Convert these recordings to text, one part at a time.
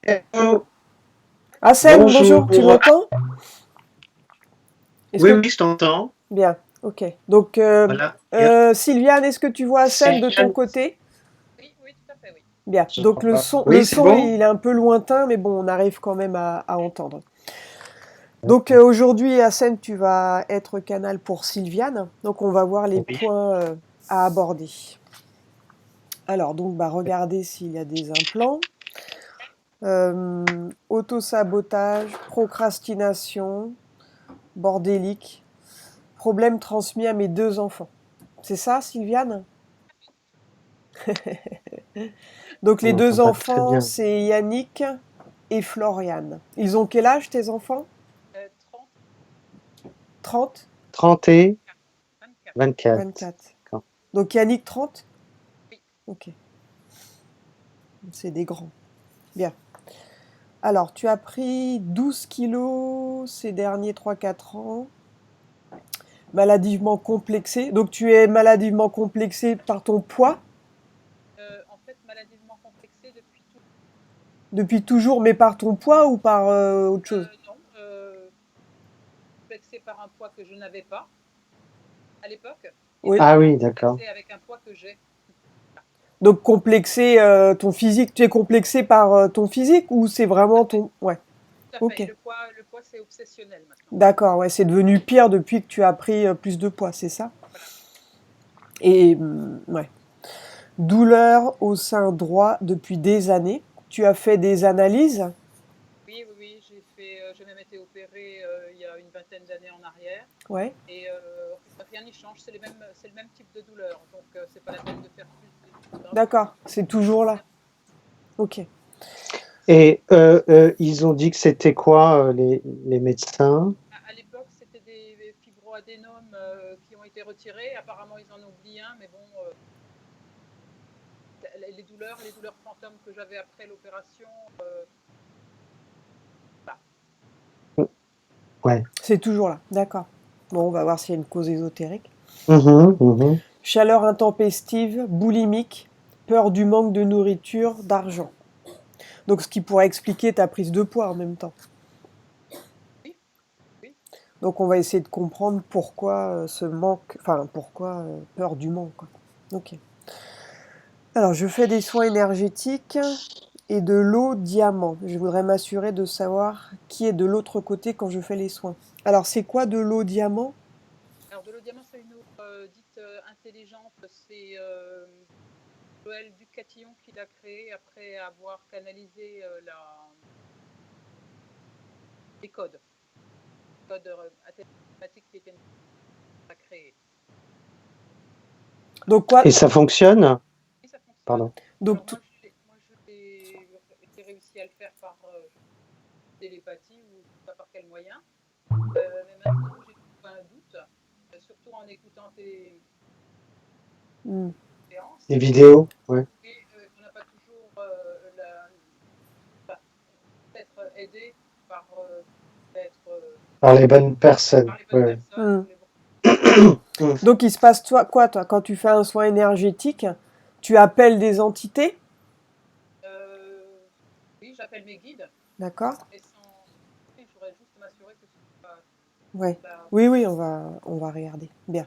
Hello, Hassan, bonjour, tu bonjour. m'entends? Est-ce Oui, que... oui, je t'entends. Bien, ok. Donc, Voilà. Bien. Sylviane, est-ce que tu vois Hassan de ton Sylviane, côté? Oui, oui, tout à fait, oui. Bien. je Donc, t'entends le pas. son, le Oui, c'est son, bon? il est un peu lointain, mais bon, on arrive quand même à entendre. Donc, aujourd'hui, Hassan, tu vas être canal pour Sylviane. Donc, on va voir les Oui. points à aborder. Alors, donc, bah, regardez s'il y a des implants. Autosabotage, procrastination, bordélique, problème transmis à mes 2 enfants. C'est ça, Sylviane? Donc On les n'entend 2 pas très enfants, bien. c'est Yannick et Floriane. Ils ont quel âge tes enfants? 30, 30, 30 et 24. 24. 24. D'accord. Donc Yannick 30. Oui. Ok, c'est des grands. Bien. Alors, tu as pris 12 kilos ces derniers 3-4 ans, maladivement complexé. Donc tu es maladivement complexé par ton poids En fait, maladivement complexée depuis tout. depuis toujours, mais par ton poids ou par autre chose? Non, complexée par un poids que je n'avais pas à l'époque, et Oui. Ah maintenant oui, d'accord. complexée avec un poids que j'ai. Donc complexé ton physique, tu es complexé par ton physique ou c'est Tout à vraiment fait, ton... Ouais, tout à fait. ok. Et le poids, c'est obsessionnel maintenant. D'accord, ouais, c'est devenu pire depuis que tu as pris plus de poids, c'est ça? Voilà. Et ouais. Douleur au sein droit depuis des années. Tu as fait des analyses? Oui, oui, oui, j'ai même été opérée il y a une vingtaine d'années en arrière, Ouais. et rien n'y change. C'est le même type de douleur, donc c'est pas la peine de faire plus d'études, hein, D'accord, c'est toujours là. rien. Ok. Et ils ont dit que c'était quoi, les médecins? À l'époque, c'était des fibroadénomes qui ont été retirés. Apparemment, ils en ont oublié un, mais bon, les douleurs fantômes que j'avais après l'opération, bah, Ouais. C'est toujours là, d'accord. Bon, on va voir s'il y a une cause ésotérique. Mhm, mhm. Chaleur intempestive, boulimique, peur du manque de nourriture, d'argent. Donc ce qui pourrait expliquer ta prise de poids en même temps. oui, oui. Donc on va essayer de comprendre pourquoi ce manque, enfin pourquoi peur du manque, quoi. Ok. Alors je fais des soins énergétiques et de l'eau diamant. Je voudrais m'assurer de savoir qui est de l'autre côté quand je fais les soins. Alors c'est quoi de l'eau diamant? Alors, de l'eau diamant, c'est une eau dite intelligente. C'est Joël Ducatillon qui l'a créée après avoir canalisé les codes mathématiques qui étaient créés. Donc quoi? Et ça fonctionne? Et ça fonctionne. Pardon. Alors, Donc j'ai réussi à le faire par télépathie ou je sais pas par quel moyen. Mais maintenant, j'ai un doute, surtout en écoutant tes hmm, séances, Les vidéos? Ouais. et on n'a pas toujours enfin, être aidé par, être, Par les bonnes personnes. par les bonnes Ouais. personnes hmm. ou les bons. Mm. Donc il se passe quoi toi quand tu fais un soin énergétique? Tu appelles des entités, Oui, j'appelle mes guides, d'accord? et sans. Oui, je voudrais juste m'assurer que ce soit Ouais. la. Oui, oui, on va regarder. Bien.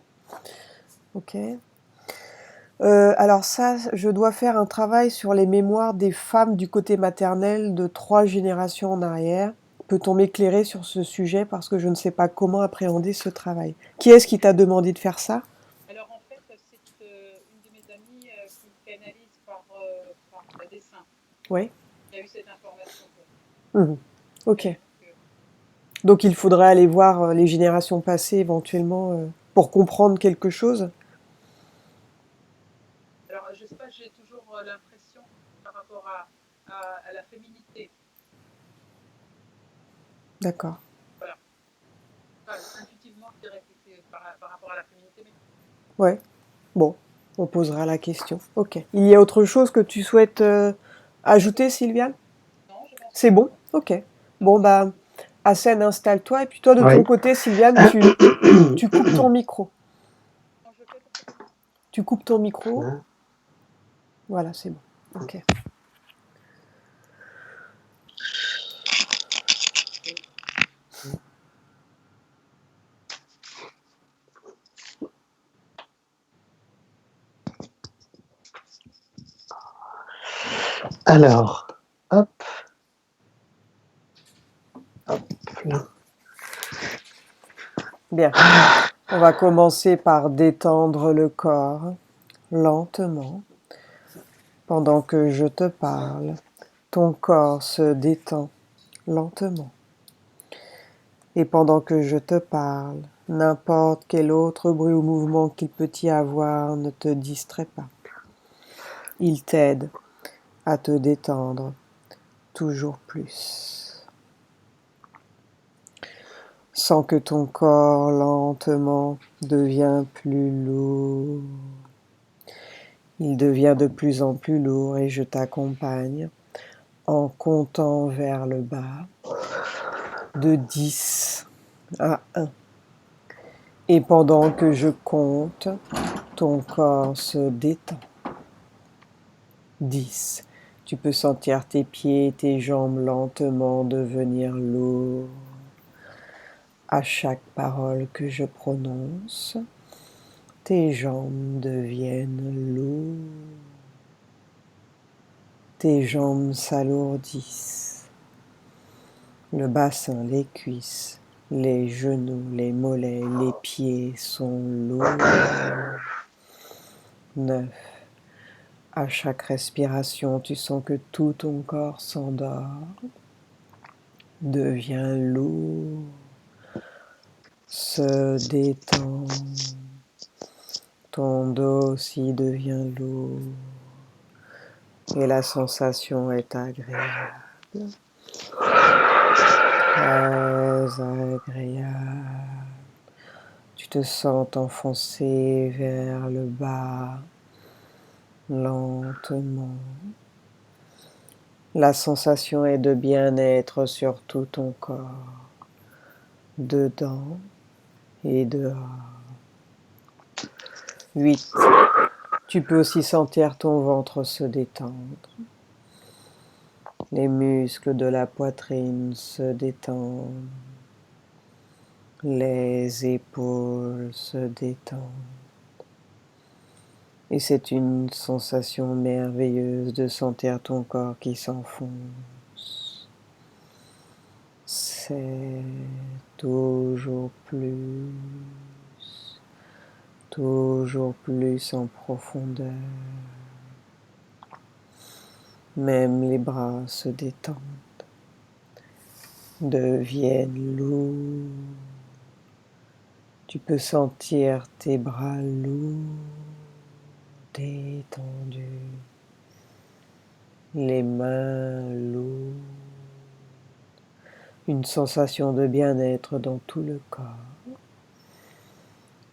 Ok. Alors ça, je dois faire un travail sur les mémoires des femmes du côté maternel de 3 générations en arrière. Peut-on m'éclairer sur ce sujet parce que je ne sais pas comment appréhender ce travail. Qui est-ce qui t'a demandé de faire ça? Alors en fait, c'est une de mes amies qui canalise par dessin. Oui. Il y a eu cette information pour Mhm. Ok. elle. Donc, Donc il faudrait aller voir les générations passées éventuellement pour comprendre quelque chose. alors, je ne sais pas, j'ai toujours l'impression par rapport à la féminité. D'accord. Voilà. Enfin, intuitivement, je dirais que c'est par rapport à la féminité, mais Ouais. Bon, on posera la question. Ok. Il y a autre chose que tu souhaites ajouter, Sylviane? non, je pense que C'est bon? Ok. non, Bon, c'est bah, Hassen, installe-toi. Et puis toi, de ton Oui. côté, Sylviane, tu coupes ton micro. quand je fais pour que ça. Tu coupes ton micro. Voilà, c'est bon. Ok. Alors, hop, hop, là. Bien. On va commencer par détendre le corps lentement. Pendant que je te parle, ton corps se détend lentement. Et pendant que je te parle, n'importe quel autre bruit ou mouvement qu'il peut y avoir ne te distrait pas. Il t'aide à te détendre toujours plus. Sens que ton corps lentement devient plus lourd. Il devient de plus en plus lourd et je t'accompagne en comptant vers le bas de 10 à 1. Et pendant que je compte, ton corps se détend. 10. Tu peux sentir tes pieds et tes jambes lentement devenir lourds. À chaque parole que je prononce, tes jambes deviennent lourdes. Tes jambes s'alourdissent. Le bassin, les cuisses, les genoux, les mollets, les pieds sont lourds. 9. À chaque respiration, tu sens que tout ton corps s'endort, devient lourd, se détend. Ton dos aussi devient lourd et la sensation est agréable. Très agréable. Tu te sens t'enfoncer vers le bas, lentement. La sensation est de bien-être sur tout ton corps, dedans et dehors. 8. Tu peux aussi sentir ton ventre se détendre. Les muscles de la poitrine se détendent. Les épaules se détendent. Et c'est une sensation merveilleuse de sentir ton corps qui s'enfonce. C'est toujours plus en profondeur. Même les bras se détendent, deviennent lourds. Tu peux sentir tes bras lourds, détendus, les mains lourdes, une sensation de bien-être dans tout le corps,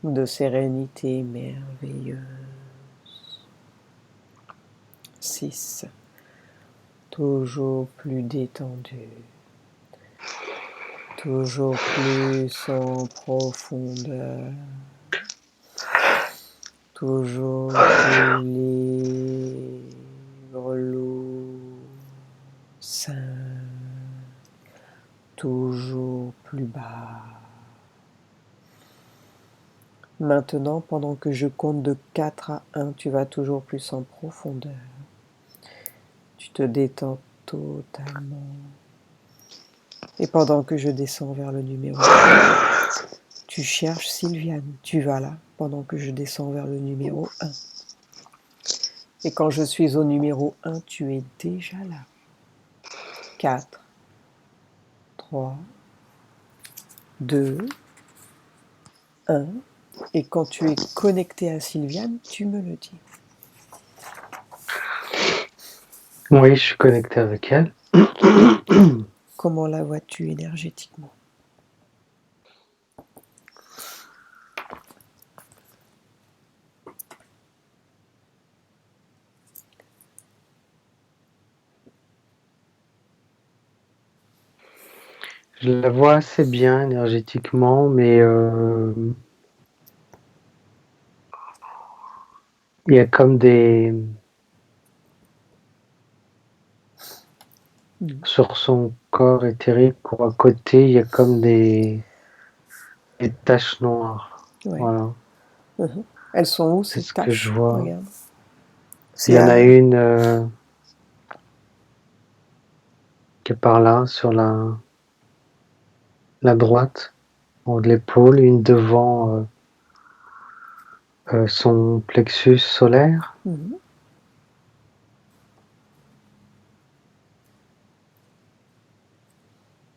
de sérénité merveilleuse. 6. Toujours plus détendu, toujours plus en profondeur, toujours plus libre, lourd, sain, toujours plus bas. Maintenant, pendant que je compte de 4 à 1, tu vas toujours plus en profondeur. Tu te détends totalement. Et pendant que je descends vers le numéro 1, tu cherches Sylviane. Tu vas là pendant que je descends vers le numéro 1. Et quand je suis au numéro 1, tu es déjà là. 4, 3, 2, 1. Et quand tu es connecté à Sylviane, tu me le dis. Oui, je suis connecté avec elle. Comment la vois-tu énergétiquement ? Je la vois assez bien énergétiquement, mais il y a comme des... Sur son corps éthérique ou à côté, il y a comme des taches noires. Ouais. Voilà. Elles sont où C'est ces ce que je taches ? vois. Regarde. Il y en a une qui est par là, sur la droite, en haut de l'épaule, une devant son plexus solaire. Mhm.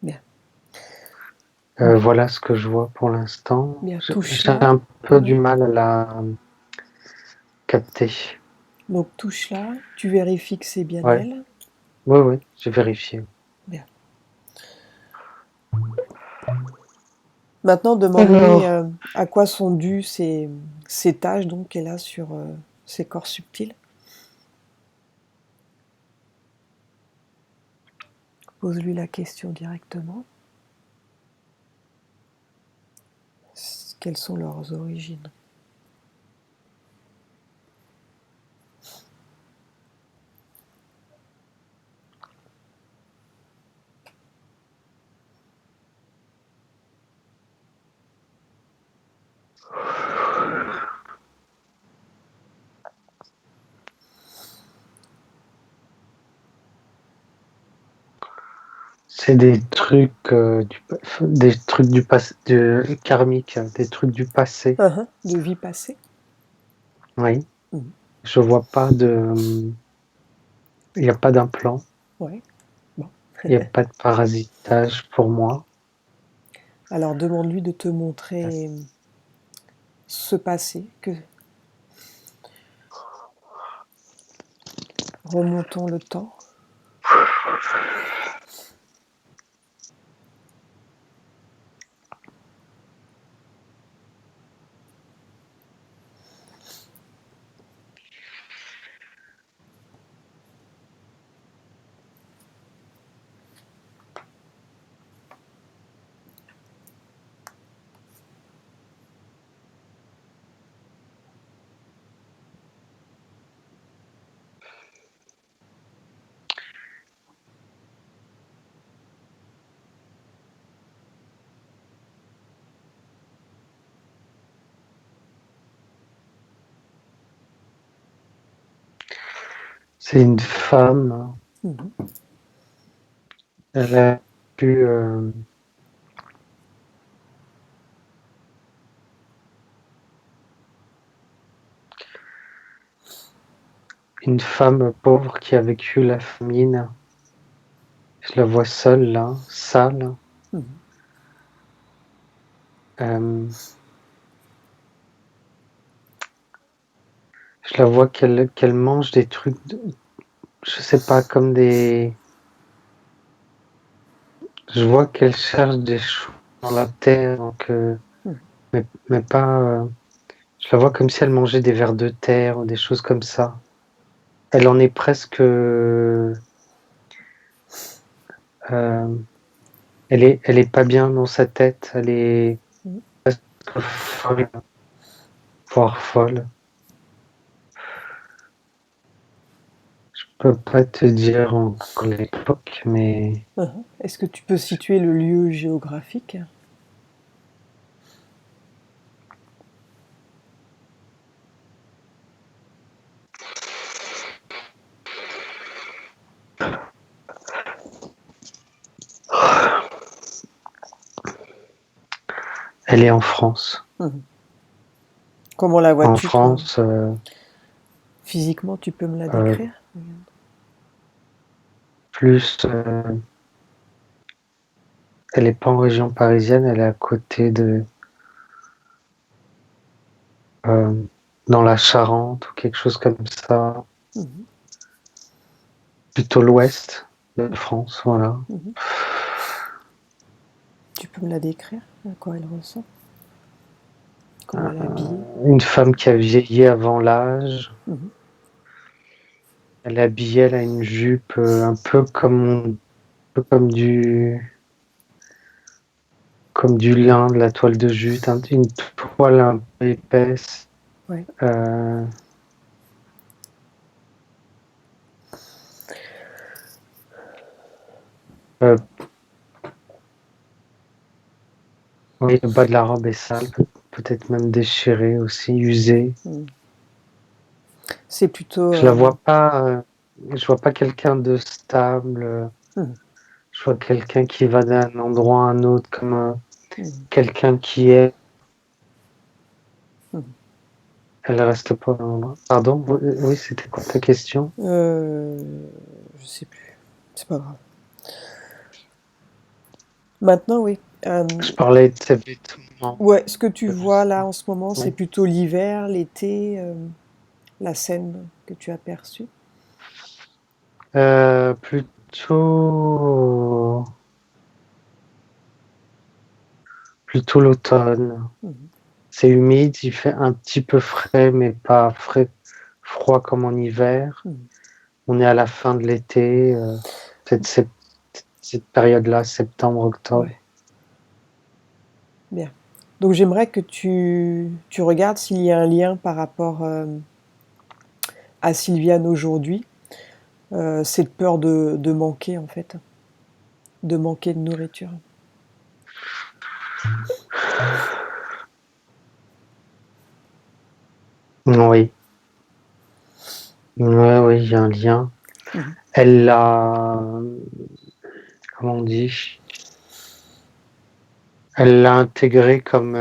Bien. Voilà ce que je vois pour l'instant. Bien, J'ai touche-la. un peu Ouais. du mal à la capter. Donc touche-la, tu vérifies que c'est bien Ouais. elle. Oui, j'ai vérifié. Bien. Maintenant, demande-lui Alors, à quoi sont dues ces taches donc qu'elle a sur ses corps subtils. Pose-lui la question directement. Quelles sont leurs origines? c'est des trucs du passé, karmique, des trucs du passé. De vie passée. Oui. Mhm. Je vois pas de. Il n'y a pas d'implant. Ouais. Bon. Il n'y a pas de parasitage pour moi. Alors demande-lui de te montrer ce passé. Remontons le temps. C'est une femme. Mhm. Elle a pu. Une femme pauvre qui a vécu la famine. Je la vois seule là, sale. Mhm. Je la vois qu'elle mange des trucs, je sais pas, comme des. Je vois qu'elle cherche des choses dans la terre, donc, Mhm. mais pas. Je la vois comme si elle mangeait des vers de terre ou des choses comme ça. Elle en est presque. Elle est pas bien dans sa tête. Elle est Mhm. folle, voire folle. Je peux pas te dire encore l'époque, mais Est-ce que tu peux situer le lieu géographique? elle est en France. Mhm. Comment la En vois-tu, toi? France, Physiquement, tu peux me la euh, décrire? plus. Elle est pas en région parisienne, elle est à côté de. euh, dans la Charente ou quelque chose comme ça. Mhm. Plutôt l'ouest de France, voilà. Mhm. Tu peux me la décrire? À quoi elle ressemble? Comment elle est habillée? Une femme qui a vieilli avant l'âge. Mhm. Elle est habillée, elle a une jupe un peu comme du lin, de la toile de jute, une toile un peu épaisse. Ouais. Euh, euh, oui, le bas de la robe est sale, peut-être même déchiré aussi, usé. Mhm. C'est plutôt... Je la vois pas, je vois pas quelqu'un de stable. Mhm. Je vois quelqu'un qui va d'un endroit à un autre, comme Mhm. quelqu'un qui est. Mhm. Elle reste pas au même endroit. Pardon, oui, c'était quoi ta question? Je sais plus. C'est pas grave. Maintenant, oui. Je parlais de ses vêtements. Ouais, ce que tu vois là en ce moment, c'est Oui. plutôt l'hiver, l'été, la scène que tu as perçue. Plutôt l'automne. Mhm. C'est humide, il fait un petit peu frais, mais pas froid comme en hiver. Mhm. On est à la fin de l'été, peut-être cette période-là, septembre, octobre. Ouais, bien. Donc j'aimerais que tu regardes s'il y a un lien par rapport à Sylviane aujourd'hui, cette peur de manquer en fait, de manquer de nourriture. Oui, oui, oui, il y a un lien. Mhm. Elle l'a, comment on dit? Elle l'a intégré comme,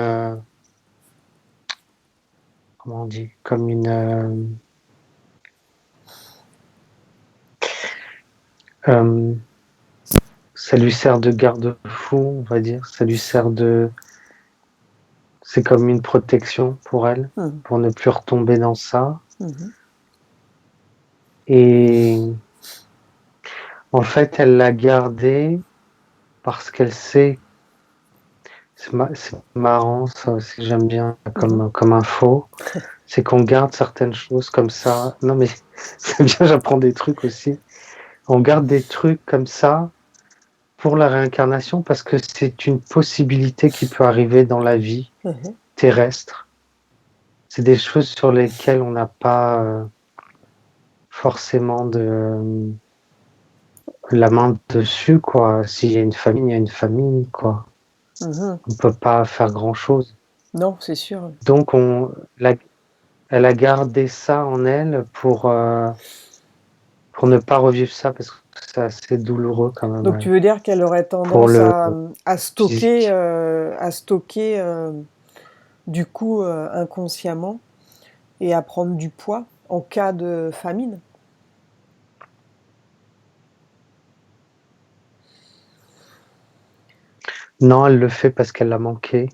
comment on dit? Comme une, euh, ça lui sert de garde-fou, on va dire. Ça lui sert de, c'est comme une protection pour elle, Mhm. pour ne plus retomber dans ça. Mhm. Et en fait, elle l'a gardé parce qu'elle sait, c'est marrant, ça aussi, j'aime bien Mhm. comme info, c'est qu'on garde certaines choses comme ça. Non, mais c'est bien, j'apprends des trucs aussi. On garde des trucs comme ça pour la réincarnation parce que c'est une possibilité qui peut arriver dans la vie Mhm. terrestre. C'est des choses sur lesquelles on n'a pas forcément la main dessus, quoi. S'il y a une famille, il y a une famille, quoi. Mhm. On peut pas faire grand-chose. Non, c'est sûr. Donc, elle a gardé ça en elle pour ne pas revivre ça parce que c'est assez douloureux quand même Donc tu veux dire qu'elle aurait pour tendance le à stocker, physique. du coup inconsciemment et à prendre du poids en cas de famine? Non, elle le fait parce qu'elle l'a manqué.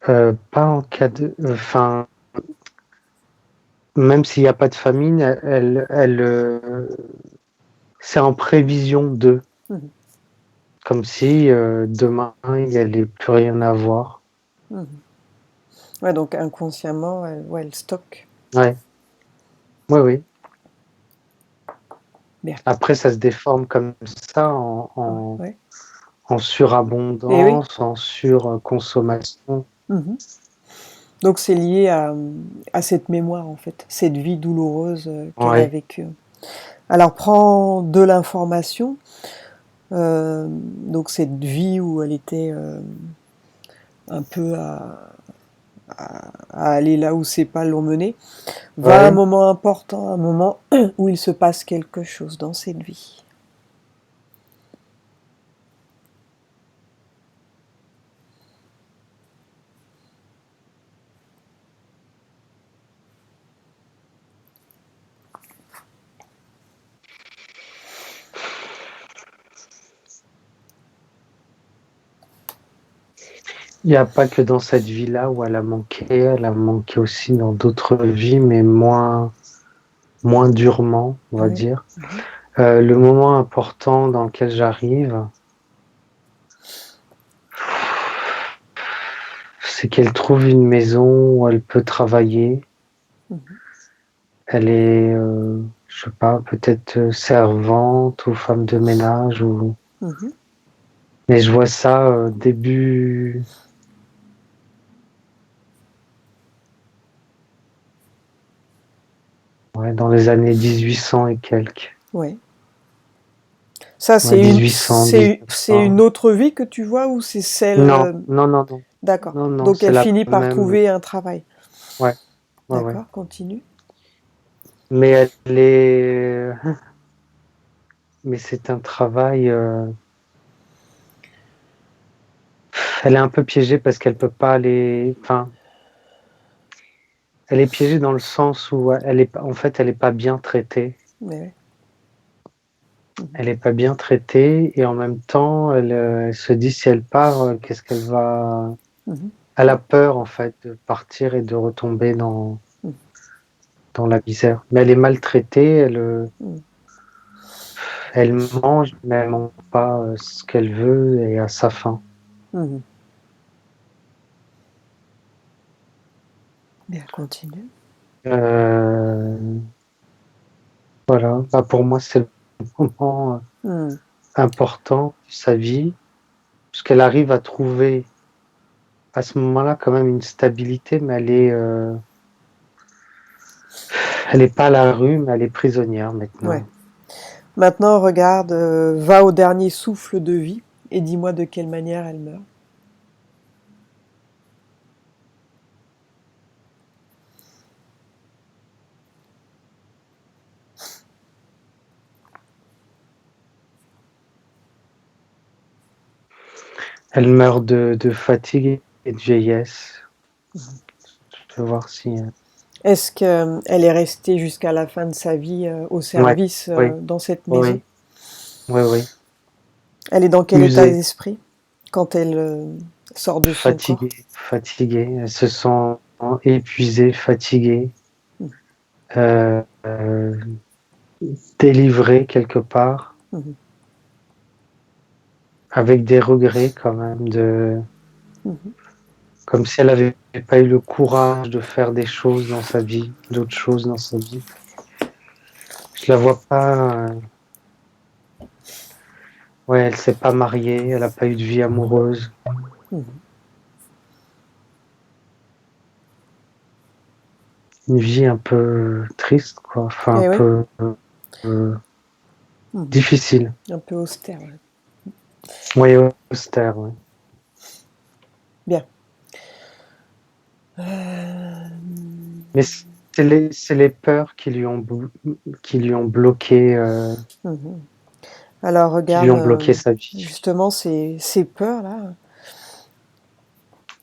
Pas en cas de, enfin, même s'il n'y a pas de famine, c'est en prévision de, Mhm. comme si demain il n'y allait plus rien avoir. Mhm. Ouais, donc inconsciemment, ouais, elle stocke. Ouais, oui, oui. Bien. Après, ça se déforme comme ça Ouais, ouais. en Et oui. surabondance, en surconsommation. Mhm. Donc c'est lié à cette mémoire en fait, cette vie douloureuse qu'elle a Ouais, vécue. Alors prends de l'information, donc cette vie où elle était un peu à aller là où ses pas l'ont menée, va à un ouais. moment important, un moment où il se passe quelque chose dans cette vie. Il n'y a pas que dans cette vie-là où elle a manqué aussi dans d'autres vies, mais moins durement, on va Oui. dire. Le moment important dans lequel j'arrive, c'est qu'elle trouve une maison où elle peut travailler. Mhm. Elle est, je sais pas, peut-être servante ou femme de ménage ou. Mhm. Mais je vois ça début, ouais, dans les années 1800 et quelques. Ouais. Ça, Ouais, 1800, c'est 1900. une autre vie que tu vois ou c'est celle... Non, non, non, non. D'accord. Non, non, Donc c'est elle la finit par même. trouver un travail. Ouais, ouais, ouais. D'accord, continue. Mais elle est. mais c'est un travail. Elle est un peu piégée parce qu'elle peut pas aller. Enfin, elle est piégée dans le sens où en fait, elle est pas bien traitée. Mais Elle est pas bien traitée et en même temps, elle se dit si elle part, qu'est-ce qu'elle va. mhm, Elle a peur en fait de partir et de retomber mhm, dans la misère. Mais elle est maltraitée. mhm. Elle mange, mais elle mange pas ce qu'elle veut et à sa faim. Mhm. Bien, continue. Voilà. Bah, pour moi, c'est le moment Mhm. important de sa vie, puisqu'elle arrive à trouver à ce moment-là quand même une stabilité, mais elle est pas à la rue, mais elle est prisonnière Ouais. maintenant. Maintenant, regarde, va au dernier souffle de vie et dis-moi de quelle manière elle meurt. Elle meurt de fatigue et de vieillesse. Je vais voir si. Est-ce qu'elle est restée jusqu'à la fin de sa vie au Ouais, service oui, dans cette maison? oui, oui, oui. Elle est dans quel état Usée, d'esprit quand elle sort de son corps? fatiguée, fatiguée. Elle se sent épuisée, fatiguée, Mhm. euh, euh, délivrée quelque part, Mhm. avec des regrets quand même Mhm. comme si elle avait pas eu le courage de faire des choses dans sa vie, d'autres choses dans sa vie. Je la vois pas. Ouais, elle s'est pas mariée, elle a pas eu de vie amoureuse. Mhm. Une vie un peu triste, quoi. Enfin, un Eh oui. peu euh, Mhm. difficile. Un peu austère, ouais. Ouais, austère, ouais. Bien. Mais c'est les peurs qui lui ont bloqué, Mhm. Alors qui lui regarde, ont bloqué sa vie. justement ces peurs-là,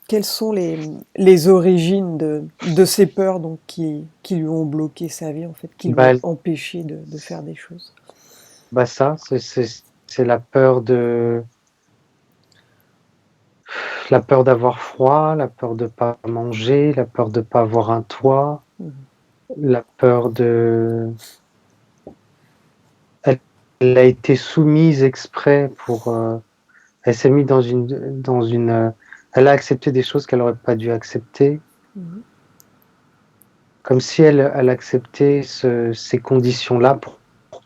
quelles sont les origines de ces peurs donc qui lui ont bloqué sa vie en fait, qui lui Bah, ont empêché de faire des choses? bah ça, c'est la peur d'avoir froid, la peur de pas manger, la peur de pas avoir un toit, Mhm. la peur de. Elle, elle a été soumise exprès pour. Elle s'est mise elle a accepté des choses qu'elle aurait pas dû accepter, Mhm. comme si elle acceptait ces conditions-là pour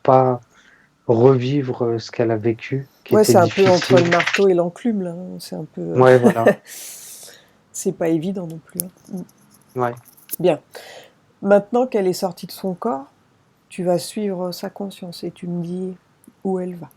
pas revivre ce qu'elle a vécu, qui Ouais, était c'est un peu entre difficile. le marteau et l'enclume là, hein. C'est un peu, Ouais, voilà. c'est pas évident non plus, hein. Mm. Ouais. Bien. Maintenant qu'elle est sortie de son corps, tu vas suivre sa conscience et tu me dis où elle va.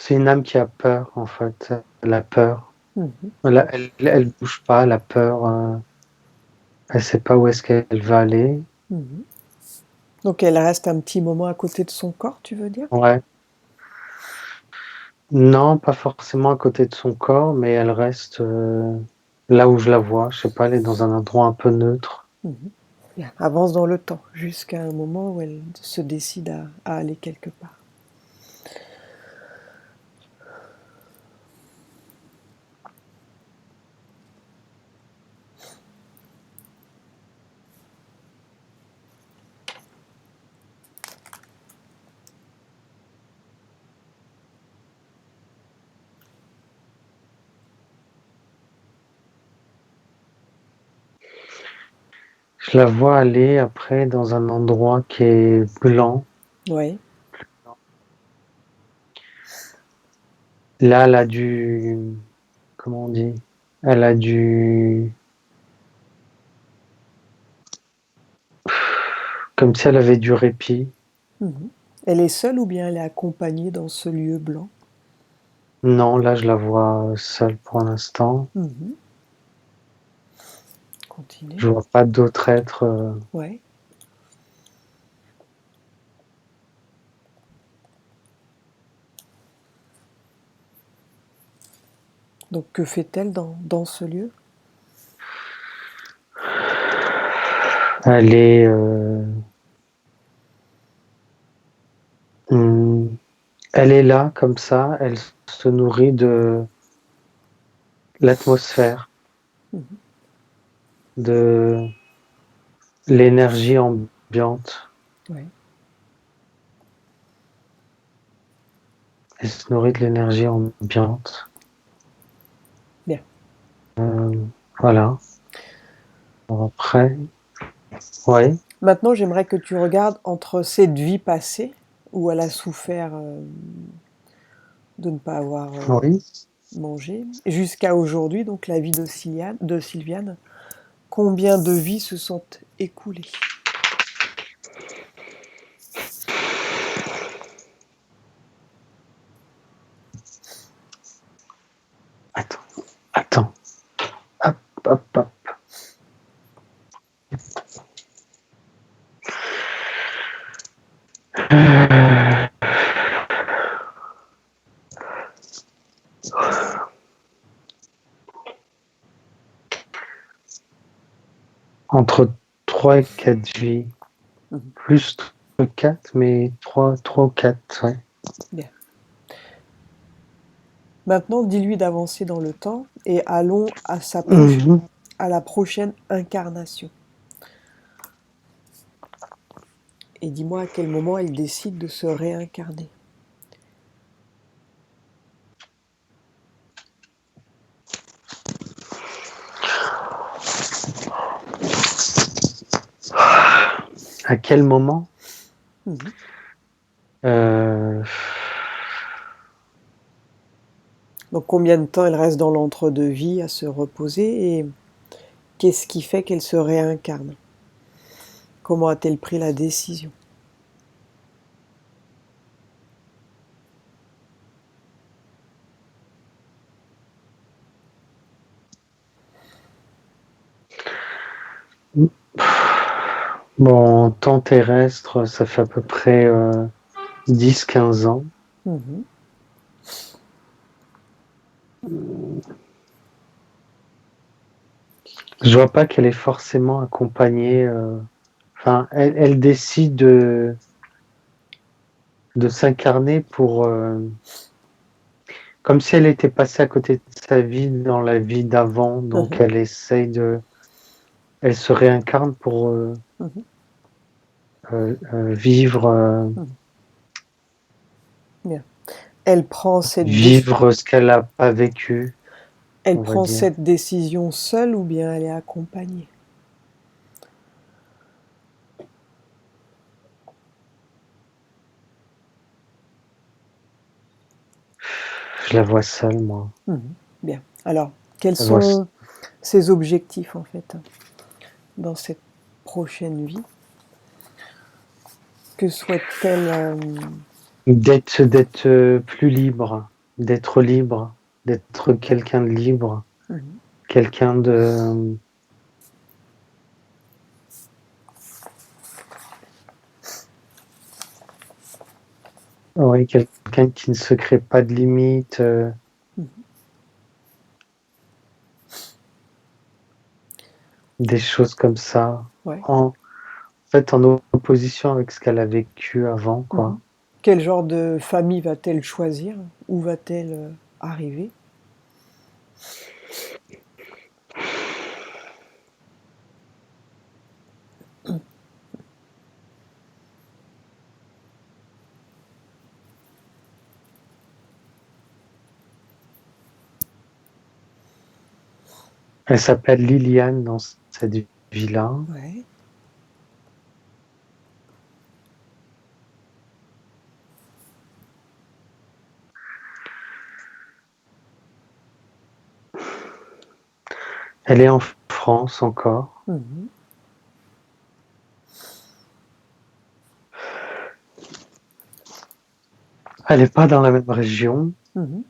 C'est une âme qui a peur, en fait. Elle a peur. Mhm. Elle bouge pas, elle a peur. Elle sait pas où est-ce qu'elle va aller. Mhm. Donc elle reste un petit moment à côté de son corps, tu veux dire? Ouais. Non, pas forcément à côté de son corps, mais elle reste là où je la vois. Je sais pas, elle est dans un endroit un peu neutre. Mhm. Bien. Avance dans le temps jusqu'à un moment où elle se décide à aller quelque part. Je la vois aller après dans un endroit qui est blanc. Oui. Là, elle a dû comment on dit? Elle a du... Comme si elle avait du répit. Mhm. Elle est seule ou bien elle est accompagnée dans ce lieu blanc? Non, là, je la vois seule pour l'instant. Mhm. Continue. Je vois pas d'autres êtres. Ouais. Donc que fait-elle dans ce lieu? Elle est... elle est là, comme ça. Elle se nourrit de l'atmosphère, Mhm. de l'énergie ambiante. Ouais. Elle se nourrit de l'énergie ambiante. Bien. Voilà. Alors après, ouais. Maintenant, j'aimerais que tu regardes entre cette vie passée, où elle a souffert de ne pas avoir Oui. mangé, jusqu'à aujourd'hui, donc la vie de Sylviane, combien de vies se sont écoulées? Attends. Hop, hop, hop. Entre 3 et 4 vies. Mhm. Plus 4, mais 3 ou 4, ouais. Bien. Maintenant, dis-lui d'avancer dans le temps et allons à la prochaine incarnation. Et dis-moi à quel moment elle décide de se réincarner. À quel moment? Mhm. Donc combien de temps elle reste dans l'entre-deux-vie à se reposer et qu'est-ce qui fait qu'elle se réincarne? Comment a-t-elle pris la décision? Bon, temps terrestre, ça fait à peu près 10-15 ans. Mhm. Je vois pas qu'elle est forcément accompagnée. Enfin, elle décide de s'incarner pour... comme si elle était passée à côté de sa vie dans la vie d'avant. Donc, Mhm. elle essaye de... Elle se réincarne pour Mhm. vivre, Mhm. Bien. Elle prend cette vivre ce qu'elle n'a pas vécu, elle on va prend dire. cette décision seule ou bien elle est accompagnée? Je la vois seule, moi. Mhm. Bien. Alors, quels Je la vois sont ses objectifs en fait dans cette prochaine vie? Que souhaite-t-elle d'être plus libre, d'être quelqu'un de libre, Mhm. quelqu'un de... Oui, quelqu'un qui ne se crée pas de limites, Mhm. des choses comme ça, Ouais. en fait en opposition avec ce qu'elle a vécu avant, Mhm. quoi. Quel genre de famille va-t-elle choisir? Où va-t-elle arriver? Elle s'appelle Liliane dans cette vie-là. Ouais. Elle est en France encore. Mhm. Elle n'est pas dans la même région. Mhm.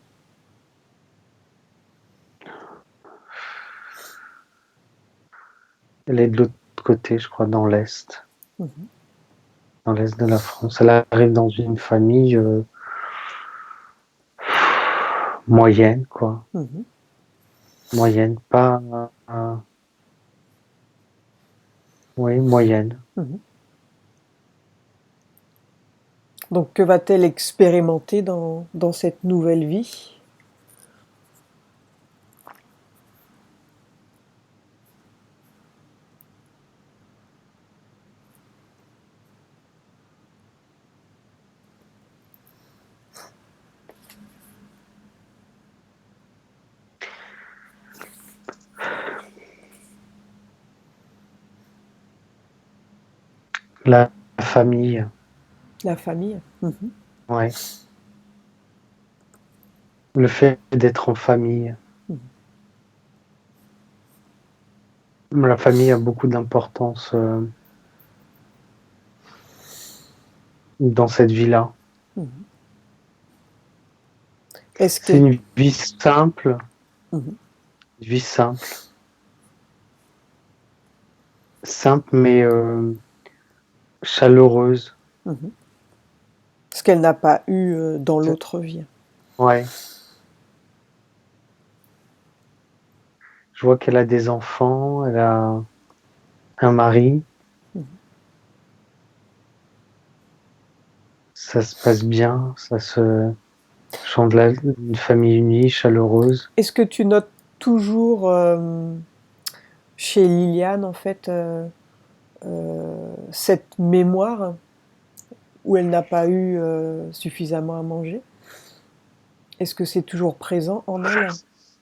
Elle est de l'autre côté, je crois, dans l'Est. Mhm. Dans l'Est de la France. Elle arrive dans une famille moyenne, quoi. Mhm. Moyenne, pas... oui, moyenne. Mhm. Donc, que va-t-elle expérimenter dans cette nouvelle vie? La famille, La famille? Mhm. ouais. Le fait d'être en famille. Mhm. La famille a beaucoup d'importance dans cette vie-là. Mhm. Est-ce C'est que... une vie simple, Mhm. une vie simple mais chaleureuse. Mhm. Ce qu'elle n'a pas eu dans l'autre vie. Ouais. Je vois qu'elle a des enfants, elle a un mari. Mhm. Ça se passe bien, ça se chante une famille unie, chaleureuse. Est-ce que tu notes toujours chez Liliane, en fait, cette mémoire où elle n'a pas eu suffisamment à manger? Est-ce que c'est toujours présent en elle?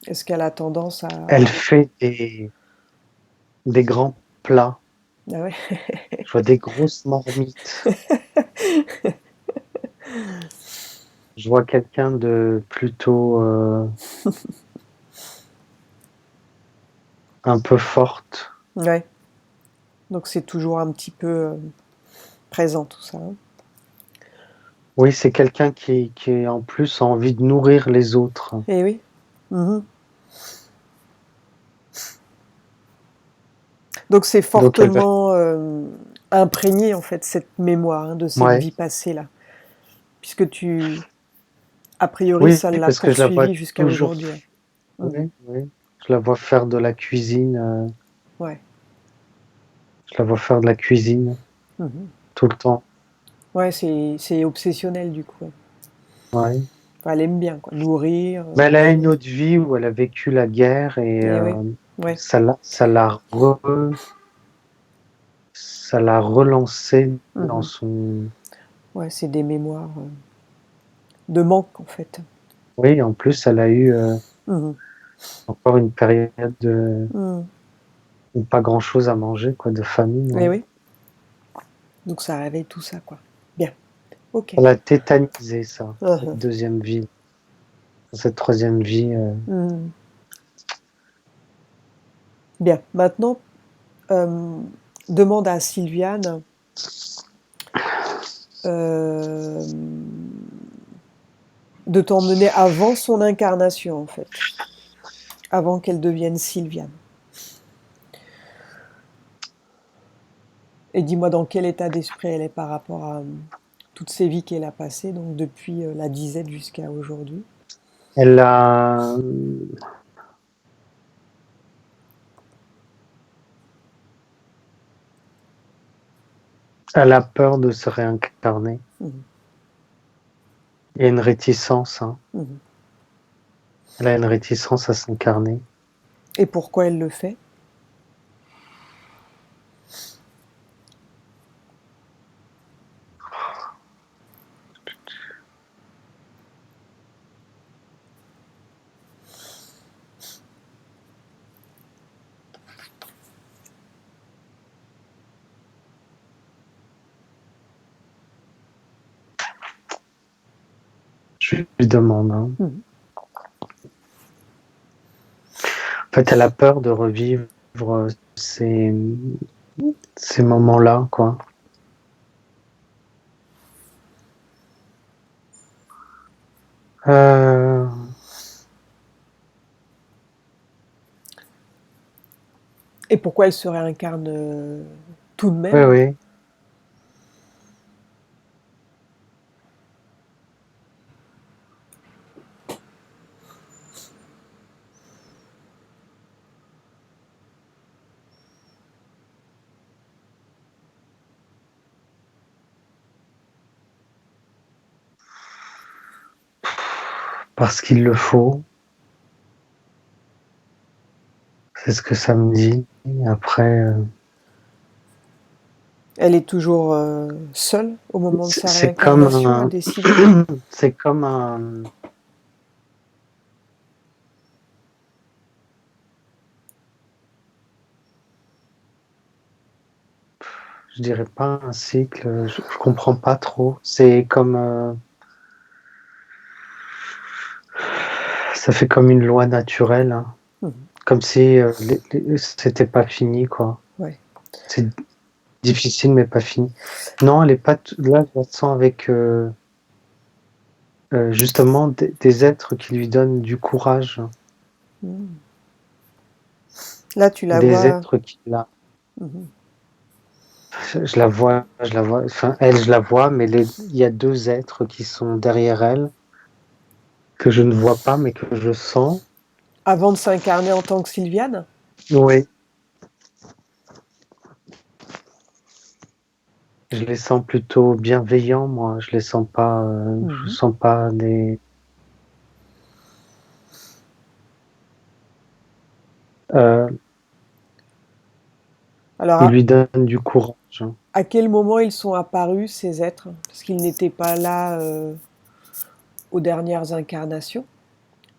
Est-ce qu'elle a tendance à... Elle fait des grands plats. Ah ouais. Je vois des grosses marmites. Je vois quelqu'un de plutôt un peu forte. Ouais. Donc c'est toujours un petit peu présent tout ça, hein. Oui, c'est quelqu'un qui en plus a envie de nourrir les autres. Eh oui. Mhm. Donc c'est Donc elle va... fortement imprégné en fait cette mémoire, hein, de cette Ouais. vie passée là, puisque a priori Oui, ça l'a parce que je la vois poursuivi jusqu'à toujours. aujourd'hui. Ouais. Mhm. Oui, oui. Je la vois faire de la cuisine. Ouais. Je la vois faire de la cuisine Mhm. tout le temps. Ouais, c'est obsessionnel du coup. Ouais. Ouais. Enfin, elle aime bien quoi, nourrir, Mais elle a une donner. autre vie où elle a vécu la guerre et Eh oui. Ouais. ça l'a relancé dans Mhm. son. Ouais, c'est des mémoires de manque en fait. Oui, en plus, elle a eu Mhm. encore une période Mhm. où pas grand-chose à manger, quoi, de famine. Eh Ouais. oui. Donc ça réveille tout ça quoi. Bien. Ok. Ça l'a tétanisé, ça, cette Mhm. deuxième vie. Cette troisième vie. Mhm. Bien. Maintenant, euh, demande à Sylviane euh, de t'emmener avant son incarnation, en fait, avant qu'elle devienne Sylviane. Et dis-moi dans quel état d'esprit elle est par rapport à toutes ces vies qu'elle a passées, donc depuis la disette jusqu'à aujourd'hui. Elle a. Elle a peur de se réincarner. Mhm. Il y a une réticence. Hein. Mhm. Elle a une réticence à s'incarner. Et pourquoi elle le fait? Je lui demande. Hein. Mhm. fait, elle a peur de revivre ces, ces moments-là, quoi. Euh, Et pourquoi elle se réincarne tout de oui, même? oui. Parce qu'il le faut. C'est ce que ça me dit. Après, Elle est toujours seule au moment de sa c'est comme réincarnation à un, décider? c'est comme un, je dirais pas un cycle. Je comprends pas trop. C'est comme, ça fait comme une loi naturelle, hein. Comme si c'était pas fini, quoi. Ouais. C'est difficile, mais pas fini. Non, elle est pas là. Je la sens avec justement des êtres qui lui donnent du courage, Là, tu la des vois. êtres qui la. Je la vois, je la vois. Enfin, elle, je la vois, mais il y a deux êtres qui sont derrière elle que je ne vois pas, mais que je sens. Avant de s'incarner en tant que Sylviane? Oui, je les sens plutôt bienveillants, moi. Je les sens pas. Je sens pas des. Euh, Alors, ils lui donnent du courage. à quel moment ils sont apparus, ces êtres? Parce qu'ils n'étaient pas là aux dernières incarnations.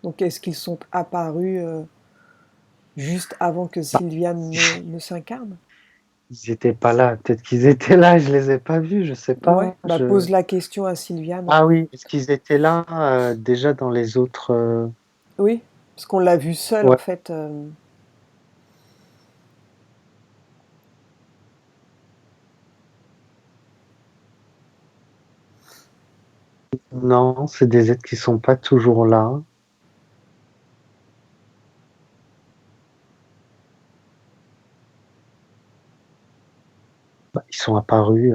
Donc, est-ce qu'ils sont apparus juste avant que Bah, Sylviane ne s'incarne? ils étaient pas là. Peut-être qu'ils étaient là. Je les ai pas vus. Je sais Ouais, pas. bah pose la question à Sylviane. Ah oui, est-ce qu'ils étaient là déjà dans les autres Oui, parce qu'on l'a vue seule en Ouais, fait. non, c'est des êtres qui sont pas toujours là. Bah, ils sont apparus.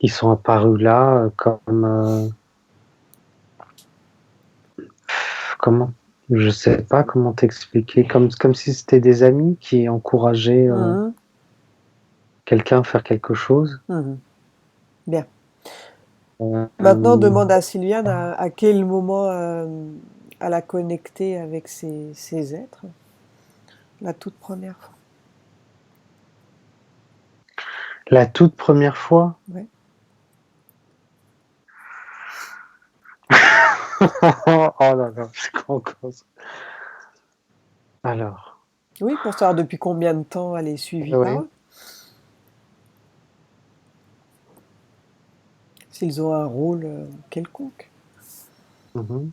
Ils sont apparus là comme comment? Je sais pas comment t'expliquer. Comme si c'était des amis qui encourageaient Mhm, quelqu'un à faire quelque chose. mhm. Bien. Euh, Maintenant, demande à Sylviane à quel moment elle a connecté avec ces êtres. La toute première fois. la toute première fois. Ouais. Oh là là, je crois encore ça. Alors, Oui, pour savoir depuis combien de temps elle est suivie par oui. eux. S'ils ont un rôle quelconque. Mhm.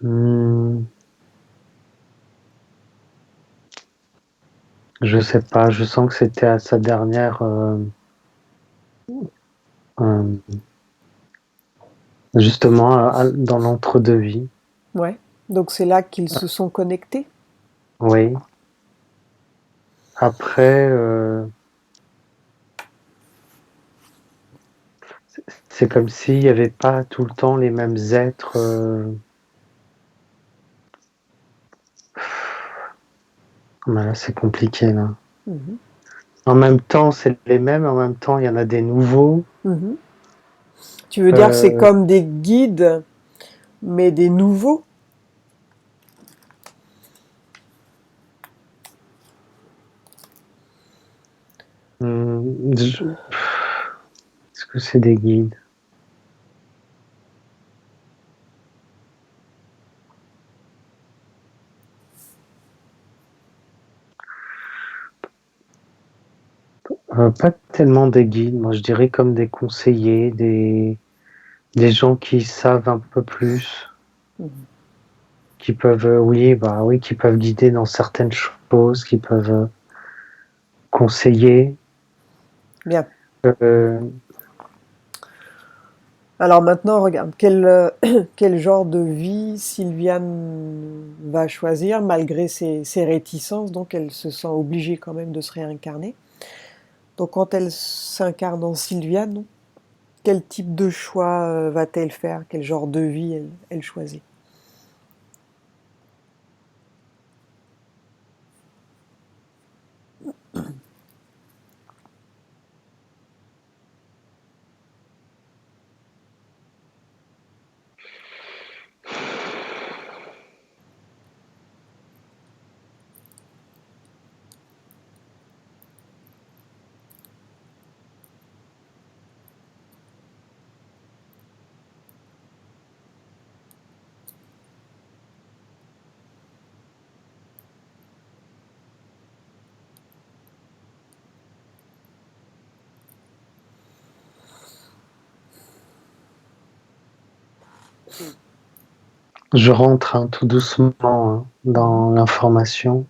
Hmm, je sais pas. Je sens que c'était à sa dernière. Euh, justement, dans l'entre-deux-vie. Ouais. Donc c'est là qu'ils se sont connectés. Oui. Après, c'est comme s'il n'y avait pas tout le temps les mêmes êtres. Voilà, c'est compliqué là. Mhm. En même temps, c'est les mêmes, en même temps, il y en a des nouveaux. Mhm. Tu veux dire que c'est comme des guides, mais des nouveaux? Est-ce que c'est des guides? Pas tellement des guides, moi je dirais comme des conseillers, des gens qui savent un peu plus, qui peuvent, oui, qui peuvent guider dans certaines choses, qui peuvent conseiller. Bien. Euh, Alors maintenant, regarde, quel genre de vie Sylviane va choisir malgré ses réticences, donc elle se sent obligée quand même de se réincarner. Donc quand elle s'incarne en Sylviane, quel type de choix va-t-elle faire? Quel genre de vie elle choisit? je rentre tout doucement dans l'information.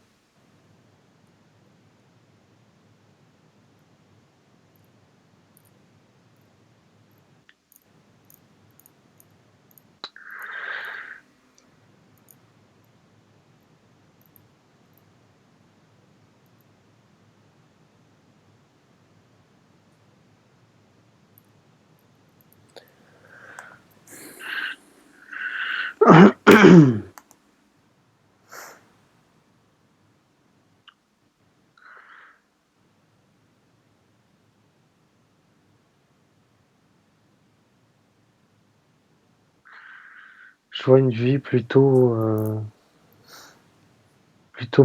Je vois une vie plutôt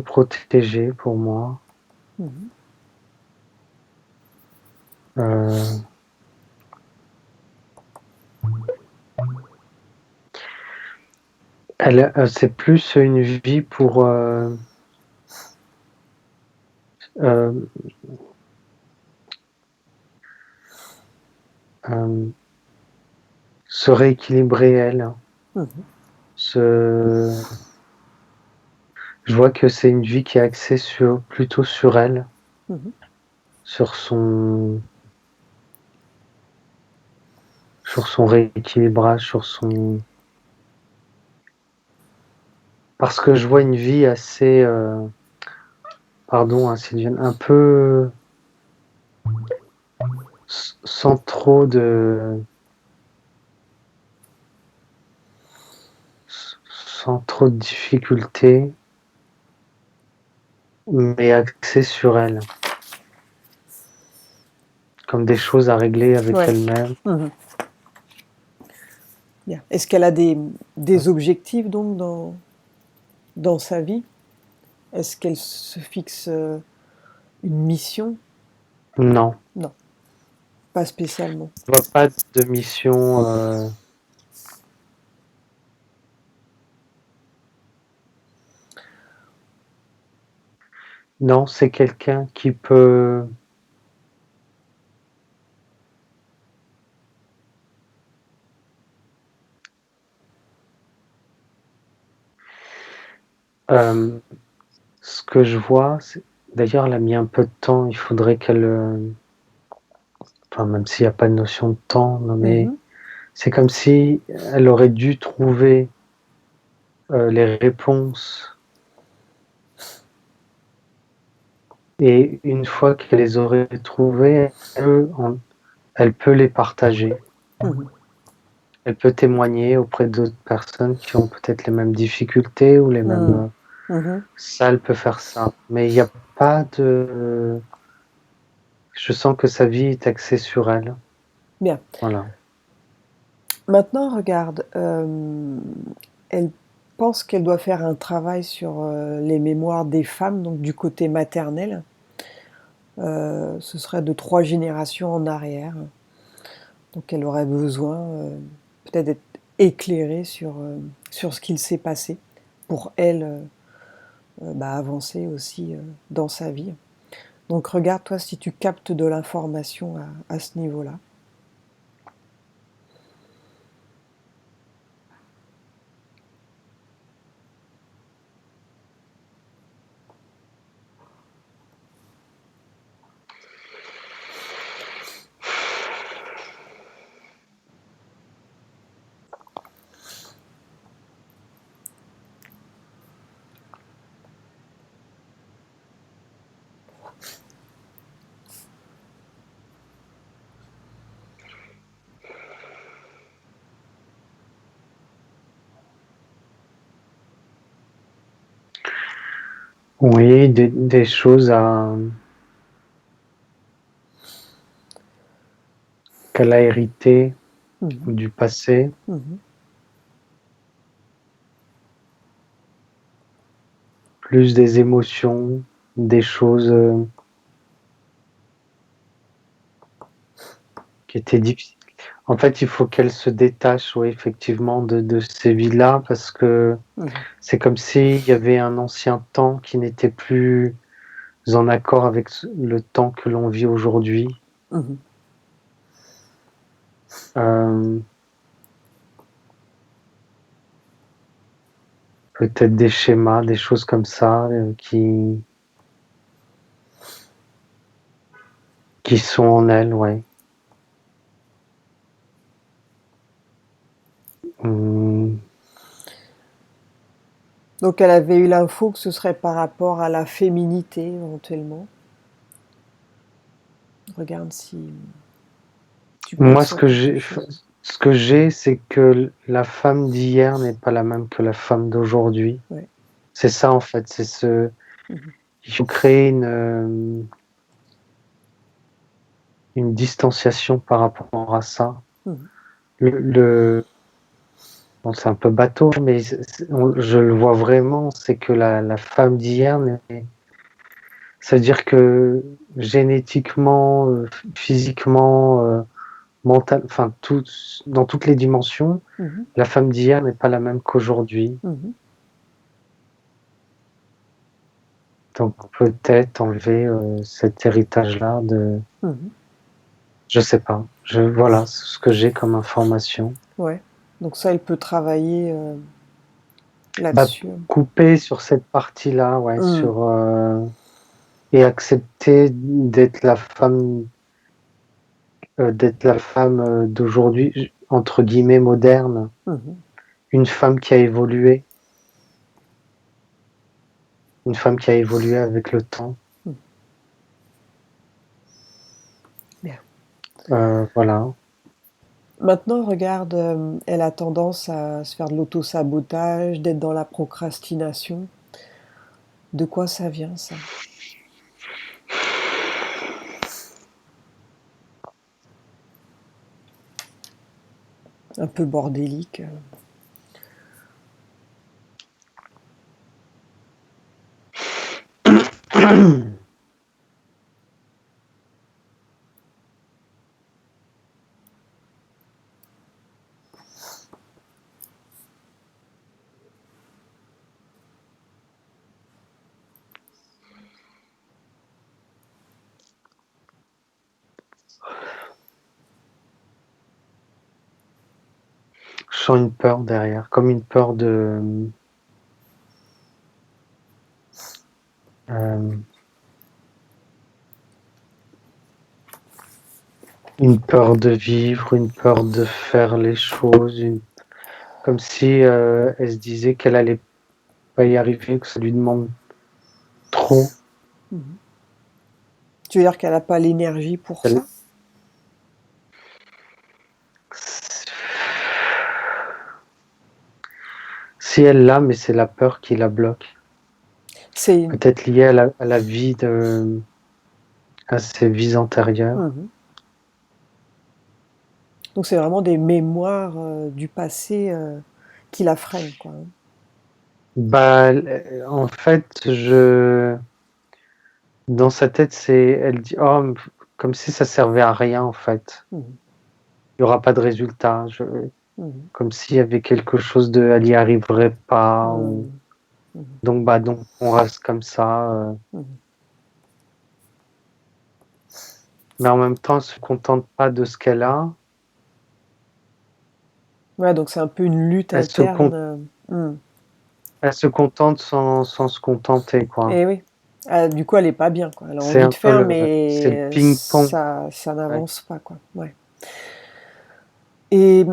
protégée pour moi. Mhm. C'est plus une vie pour se rééquilibrer elle. Mhm. Je vois que c'est une vie qui est axée plutôt sur elle, Mhm. sur son rééquilibrage, parce que je vois une vie assez, pardon, Sylviane, un peu sans trop de difficultés, mais axée sur elle, comme des choses à régler avec Ouais. elle-même. Mhm. Bien. Est-ce qu'elle a des objectifs donc dans sa vie? Est-ce qu'elle se fixe une mission? Non, Non, pas spécialement. je vois pas de mission. Non, c'est quelqu'un qui peut ce que je vois, d'ailleurs, elle a mis un peu de temps. Il faudrait qu'elle, enfin, même s'il n'y a pas de notion de temps, non, mais c'est comme si elle aurait dû trouver les réponses. Et une fois qu'elle les aurait trouvées, elle peut les partager. Mhm. Elle peut témoigner auprès d'autres personnes qui ont peut-être les mêmes difficultés ou les mêmes Mhm. Ça, elle peut faire ça. Mais il n'y a pas de... Je sens que sa vie est axée sur elle. Bien. Voilà. Maintenant, regarde, elle pense qu'elle doit faire un travail sur les mémoires des femmes, donc du côté maternel. Ce serait de 3 générations en arrière. Donc elle aurait besoin peut-être d'être éclairée sur ce qu'il s'est passé pour elle avancer aussi dans sa vie. Donc regarde toi si tu captes de l'information à ce niveau-là. Oui, des choses qu'elle a héritées Mhm. du passé. Mhm. Plus des émotions, des choses qui étaient difficiles. En fait, il faut qu'elle se détache, oui, effectivement, de ces vies-là, parce que Mhm. c'est comme s'il y avait un ancien temps qui n'était plus en accord avec le temps que l'on vit aujourd'hui. Mhm. Euh, Peut-être des schémas, des choses comme ça qui sont en elle, ouais. Hum, Donc elle avait eu l'info que ce serait par rapport à la féminité éventuellement. Regarde si tu Moi, perçois quelque chose. ce que j'ai, c'est que la femme d'hier n'est pas la même que la femme d'aujourd'hui. Ouais. C'est ça, en fait. Mhm. Il faut créer une distanciation par rapport à ça. Mhm. Le bon, c'est un peu bateau, mais je le vois vraiment, c'est que la femme d'hier, ça veut dire que génétiquement, physiquement, mental, enfin, dans toutes les dimensions, Mhm. la femme d'hier n'est pas la même qu'aujourd'hui. Mhm. Donc peut-être enlever cet héritage-là de, Mhm. je sais pas. Voilà ce que j'ai comme information. Ouais. Donc ça, elle peut travailler Bah, là-dessus. couper sur cette partie-là, ouais, Mhm. et accepter d'être la femme d'aujourd'hui, entre guillemets moderne, Mhm. une femme qui a évolué, une femme qui a évolué avec le temps. Mhm. Bien. Voilà. Maintenant, regarde, elle a tendance à se faire de l'auto-sabotage, d'être dans la procrastination. De quoi ça vient, ça? Un peu bordélique. Je sens une peur derrière, comme une peur euh, une peur de vivre, une peur de faire les choses, comme si elle se disait qu'elle allait pas y arriver, que ça lui demande trop. Mhm. Tu veux dire qu'elle n'a pas l'énergie pour Elle- ça? Si elle l'a, mais c'est la peur qui la bloque. C'est une... peut-être lié à la vie à ses vies antérieures. Mhm. Donc c'est vraiment des mémoires du passé qui la freinent, quoi. Bah, en fait, dans sa tête, elle dit, oh, comme si ça servait à rien, en fait. Mhm. Il y aura pas de résultat. Mhm. Comme s'il y avait quelque chose elle y arriverait pas. Mhm. Mhm. Donc, bah, donc, on reste comme ça. Mhm. Mais en même temps, elle se contente pas de ce qu'elle a. Ouais, donc c'est un peu une lutte Elle se, con- interne. elle se contente sans se contenter, quoi. Et oui. Du coup, elle est pas bien, quoi. Elle a C'est envie un de peu faire, c'est le mais ping-pong. ça Ouais. n'avance pas, quoi. Ouais. Et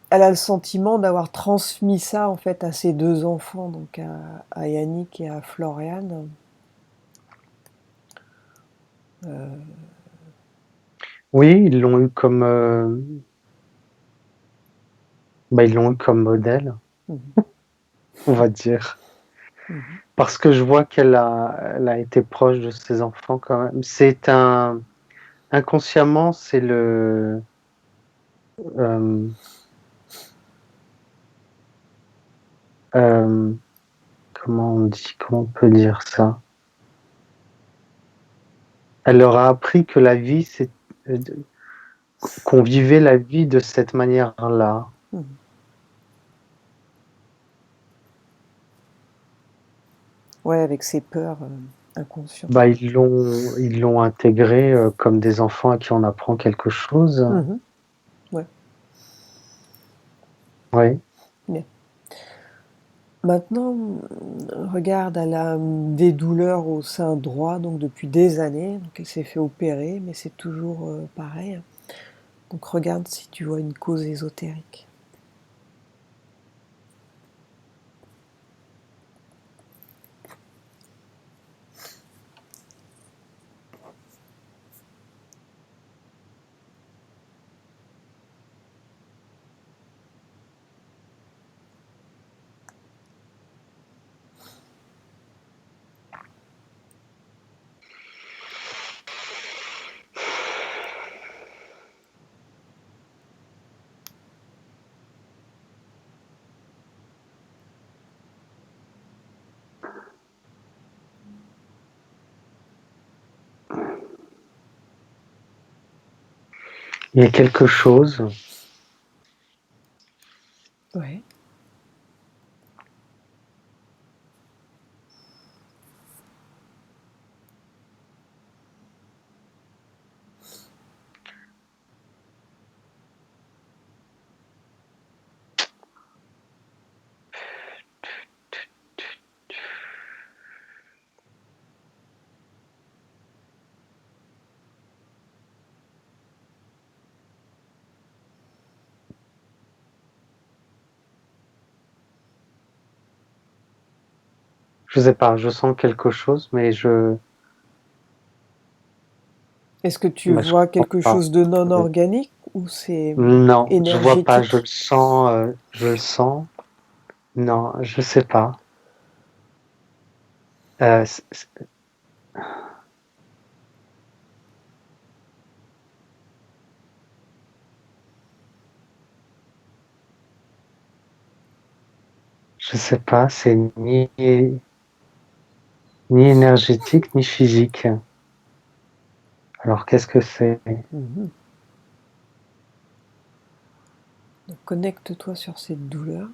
elle a le sentiment d'avoir transmis ça, en fait, à ses deux enfants, donc à Yannick et à Floriane. Oui, ils l'ont eu ils l'ont eu comme modèle, Mhm. on va dire. Mhm. Parce que je vois elle a été proche de ses enfants quand même. Inconsciemment, c'est euh, euh, comment on peut dire ça? Elle leur a appris que la vie, euh, qu'on vivait la vie de cette manière-là. Mhm. Ouais, avec ses peurs inconscientes. Bah, ils l'ont intégré comme des enfants à qui on apprend quelque chose. Mhm. Ouais, Oui. bien. Maintenant, regarde, elle a des douleurs au sein droit, donc depuis des années. Donc elle s'est fait opérer, mais c'est toujours pareil. Donc regarde si tu vois une cause ésotérique. Il y a quelque chose. Ouais. Je sais pas, je sens quelque chose, mais Est-ce que tu mais je vois crois quelque pas. chose de non organique ou c'est Non, je vois pas, énergétique? je le sens. Non, je sais pas. Euh, c- c- je sais pas, c'est ni énergétique ni physique. Alors qu'est-ce que c'est? Mhm. Donc, connecte-toi sur cette douleur.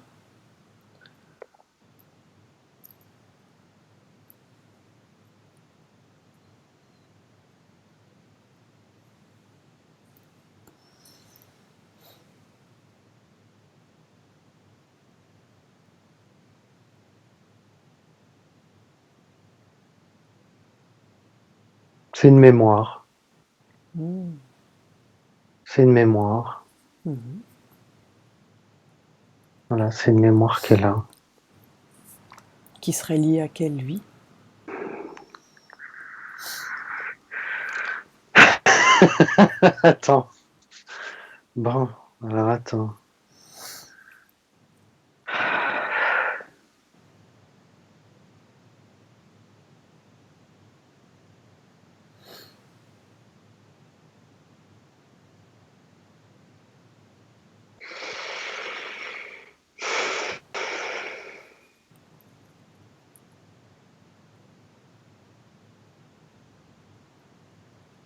C'est une mémoire. Mhm. C'est une mémoire. Mhm. Voilà, c'est une mémoire qu'elle a. Qui serait liée à quelle vie? Attends. Bon, alors attends.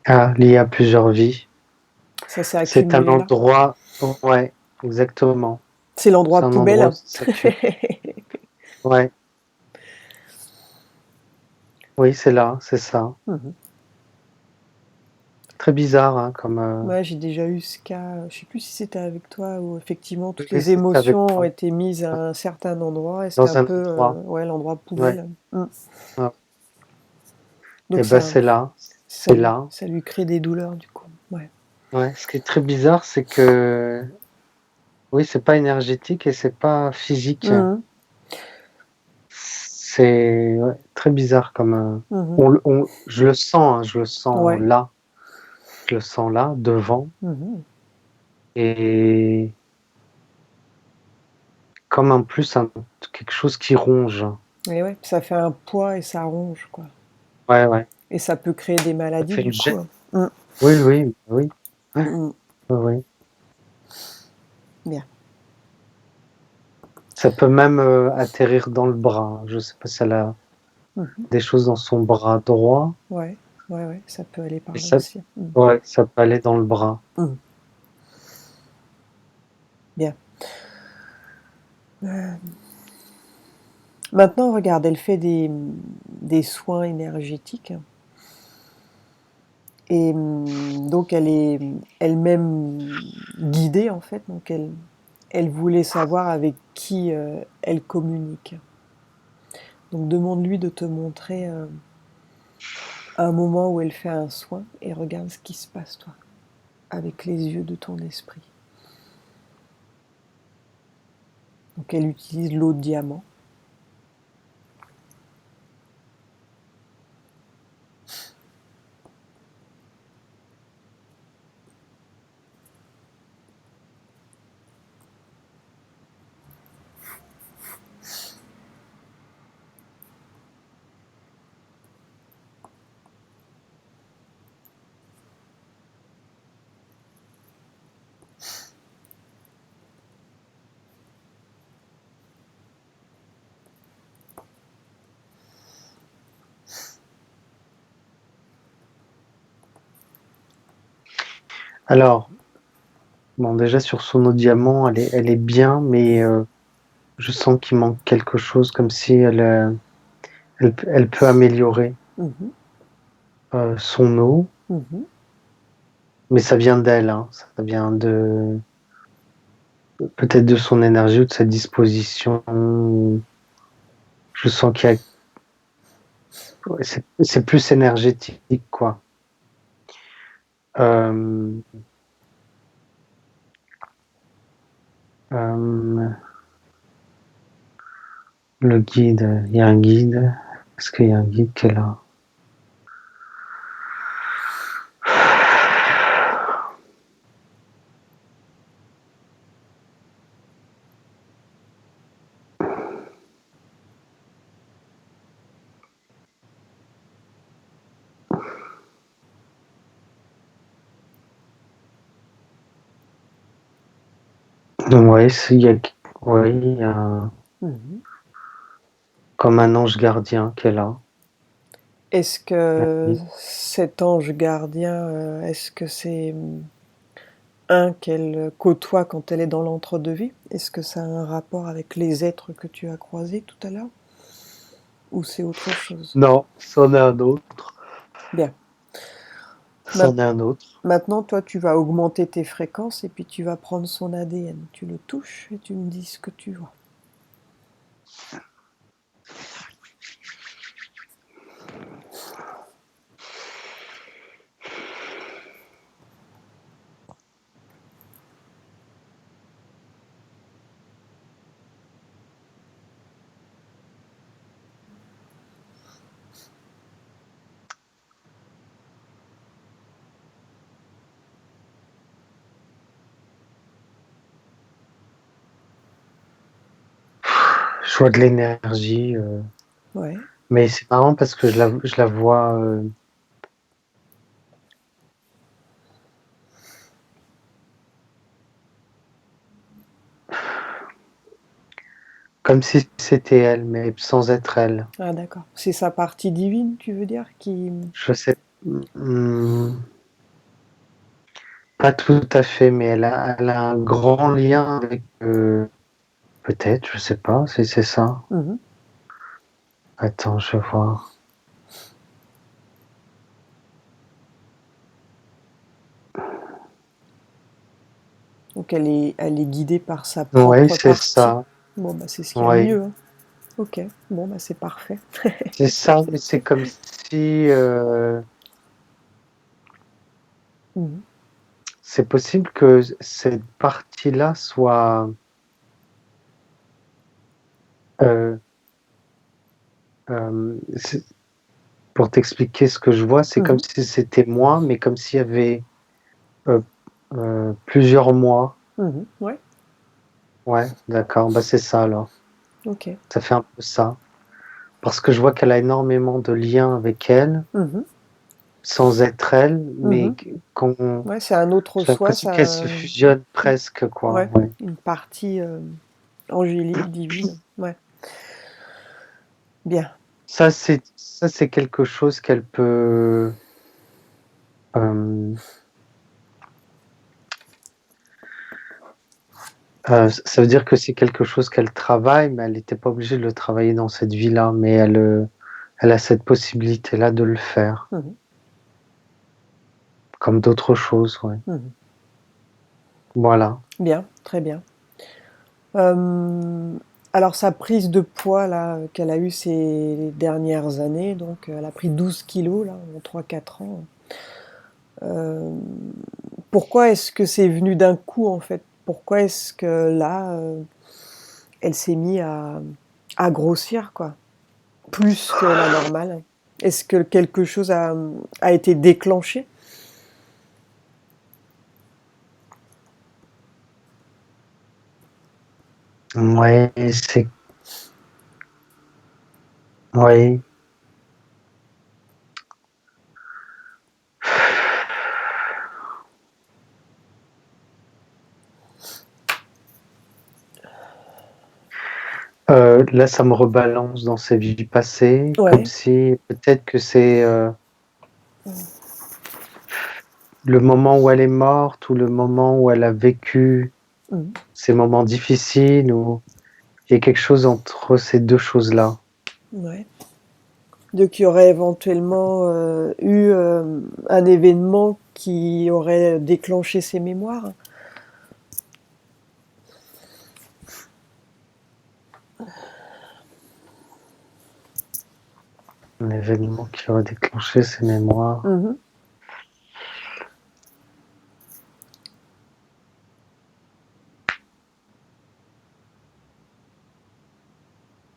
Ah, lié à plusieurs vies. Ça s'est C'est un accumulé là. endroit, ouais, exactement. C'est l'endroit C'est un endroit où poubelle. ça tue. Ouais, oui, c'est là, c'est ça. Mhm. Très bizarre, hein, comme. Ouais, j'ai déjà eu ce cas, je sais plus si c'était avec toi où effectivement toutes Oui, les c'était avec émotions ont moi. été mises à un certain endroit et c'était un Dans un peu endroit. ouais, l'endroit Ouais. poubelle. Mm. Ouais. Et Donc ben c'est là, ça, c'est là. ça lui crée des douleurs du coup. Ouais. Ouais. Ce qui est très bizarre, c'est que oui, c'est pas énergétique et c'est pas physique. Mhm. C'est ouais, très bizarre comme. Mhm. Je le sens, hein, je le sens Ouais. là, je le sens là, devant, Mhm. et comme en plus quelque chose qui ronge. Et ouais, ça fait un poids et ça ronge quoi. Ouais, ouais. Et ça peut créer des Ça maladies fait du une coup. gêne. Hein. Oui, oui, oui. Ouais, Mm. Mm. oui, oui. Bien. Ça peut même atterrir dans le bras. Je sais pas si elle a Mhm. des choses dans son bras droit, Ouais, ouais, ouais, ça peut aller par mais là ça, aussi. Mm. ouais, ça peut aller dans le bras. Mm. Bien. Euh, Maintenant, regarde, elle fait des soins énergétiques et donc elle est elle-même guidée en fait. Donc elle voulait savoir avec qui elle communique. Donc demande-lui de te montrer un moment où elle fait un soin et regarde ce qui se passe toi, avec les yeux de ton esprit. Donc elle utilise l'eau de diamant. Alors, bon, déjà sur son eau diamant, elle est bien, mais je sens qu'il manque quelque chose, comme si elle peut améliorer Mhm, son eau, mhm. mais ça vient d'elle, hein, ça vient de peut-être de son énergie ou de sa disposition. Je sens qu'il y a, ouais, c'est plus énergétique, quoi. Euh, euh, le guide, il y a un guide. Est-ce qu'il y a un guide qui est là? Donc, ouais, ouais, il y a Mhm. comme un ange gardien qui est là. Est-ce que cet ange gardien, est-ce que c'est un qu'elle côtoie quand elle est dans l'entre-deux-vie? Est-ce que ça a un rapport avec les êtres que tu as croisés tout à l'heure? Ou c'est autre chose? Non, c'en est un autre. Bien. Ma- C'en est un autre. Maintenant, toi, tu vas augmenter tes fréquences et puis tu vas prendre son ADN. Tu le touches et tu me dis ce que tu vois. Je vois de l'énergie, Ouais. mais c'est marrant parce que je la vois comme si c'était elle, mais sans être elle. Ah d'accord. C'est sa partie divine, tu veux dire, qui... Je sais. Hmm. Pas tout à fait, mais elle a un grand lien avec, peut-être, je sais pas si c'est ça. Mhm. Attends, je vois. Donc elle est guidée par sa Oui, propre c'est partie. ça. Bon, bah c'est ce qu'il y a de Oui, mieux, hein. Ok, bon, bah c'est parfait. c'est ça, mais c'est comme si Mhm. c'est possible que cette partie-là soit, euh, c'est- pour t'expliquer ce que je vois, c'est comme Mhm. si c'était moi, mais comme s'il y avait euh, plusieurs mois. Mhm. Ouais, Ouais, d'accord, bah c'est ça alors. ok. Ça fait un peu ça. Parce que je vois qu'elle a énormément de liens avec elle, Mhm. sans être elle, mais Mhm. qu'on, Ouais, c'est un autre j'ai soi, l'impression qu'elle se ça. fusionne presque, quoi. Ouais, Ouais. une partie angélique, divine. Ouais, bien. Ça, c'est quelque chose qu'elle peut, euh, ça veut dire que c'est quelque chose qu'elle travaille, mais elle n'était pas obligée de le travailler dans cette vie-là, mais elle a cette possibilité-là de le faire, Mhm. comme d'autres choses, ouais. Mhm. Voilà. Bien, très bien. Euh, alors sa prise de poids là qu'elle a eue ces dernières années, donc elle a pris 12 kilos là en 3-4 ans. Euh, Pourquoi est-ce que c'est venu d'un coup en fait? Pourquoi est-ce que là elle s'est mise à grossir quoi? Plus que la normale? Est-ce que quelque chose a été déclenché? Ouais, c'est, ouais. Là, ça me rebalance dans ses vies passées, comme Ouais. si peut-être que c'est le moment où elle est morte ou le moment où elle a vécu Mhm. ces moments difficiles, ou il y a quelque chose entre ces deux choses-là. Ouais. Donc il y aurait éventuellement eu un événement qui aurait déclenché ces mémoires. Un événement qui aurait déclenché ces mémoires. Mhm.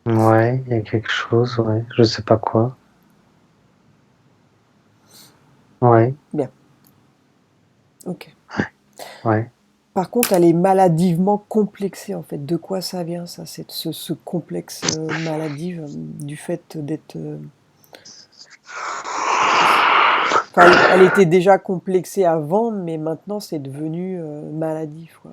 Ouais, il y a quelque chose, ouais. Je sais pas quoi. Ouais, Bien, ok. ouais. Par contre, elle est maladivement complexée en fait. De quoi ça vient ça, ce complexe maladif du fait d'être. Enfin, elle était déjà complexée avant, mais maintenant c'est devenu maladif, quoi.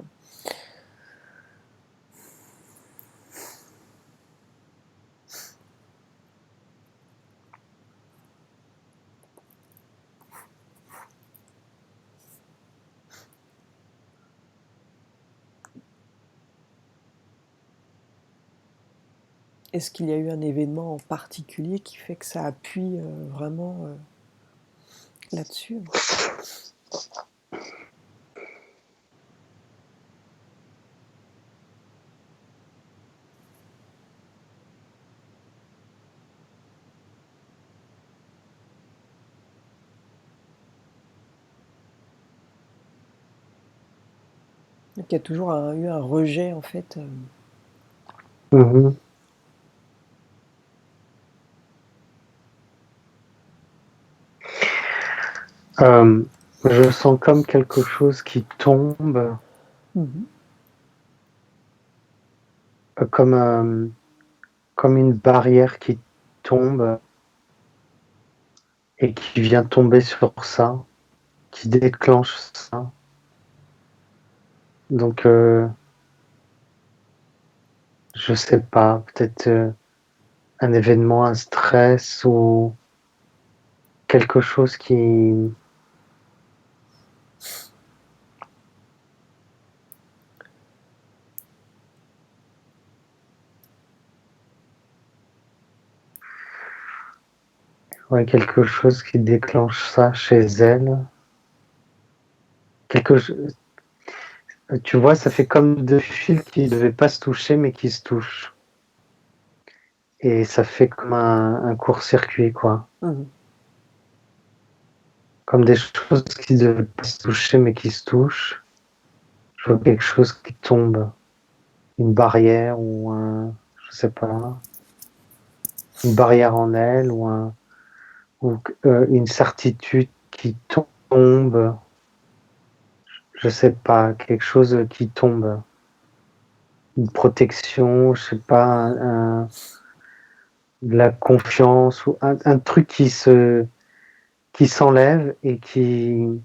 Est-ce qu'il y a eu un événement en particulier qui fait que ça appuie vraiment là-dessus? Donc il y a toujours eu un rejet en fait. Mhm. Euh, je sens comme quelque chose qui tombe, Mhm. comme, comme une barrière qui tombe et qui vient tomber sur ça, qui déclenche ça. Donc, je sais pas, peut-être un événement, un stress ou quelque chose qui, Ouais, quelque chose qui déclenche ça chez elle. Tu vois, ça fait comme deux fils qui ne devaient pas se toucher, mais qui se touchent. Et ça fait comme un court-circuit, quoi. Mhm. Comme des choses qui ne devaient pas se toucher, mais qui se touchent. Je vois quelque chose qui tombe. Une barrière ou je sais pas, une barrière en elle ou une certitude qui tombe. Je sais pas, quelque chose qui tombe. Une protection, je sais pas, de la confiance ou un truc qui s'enlève et qui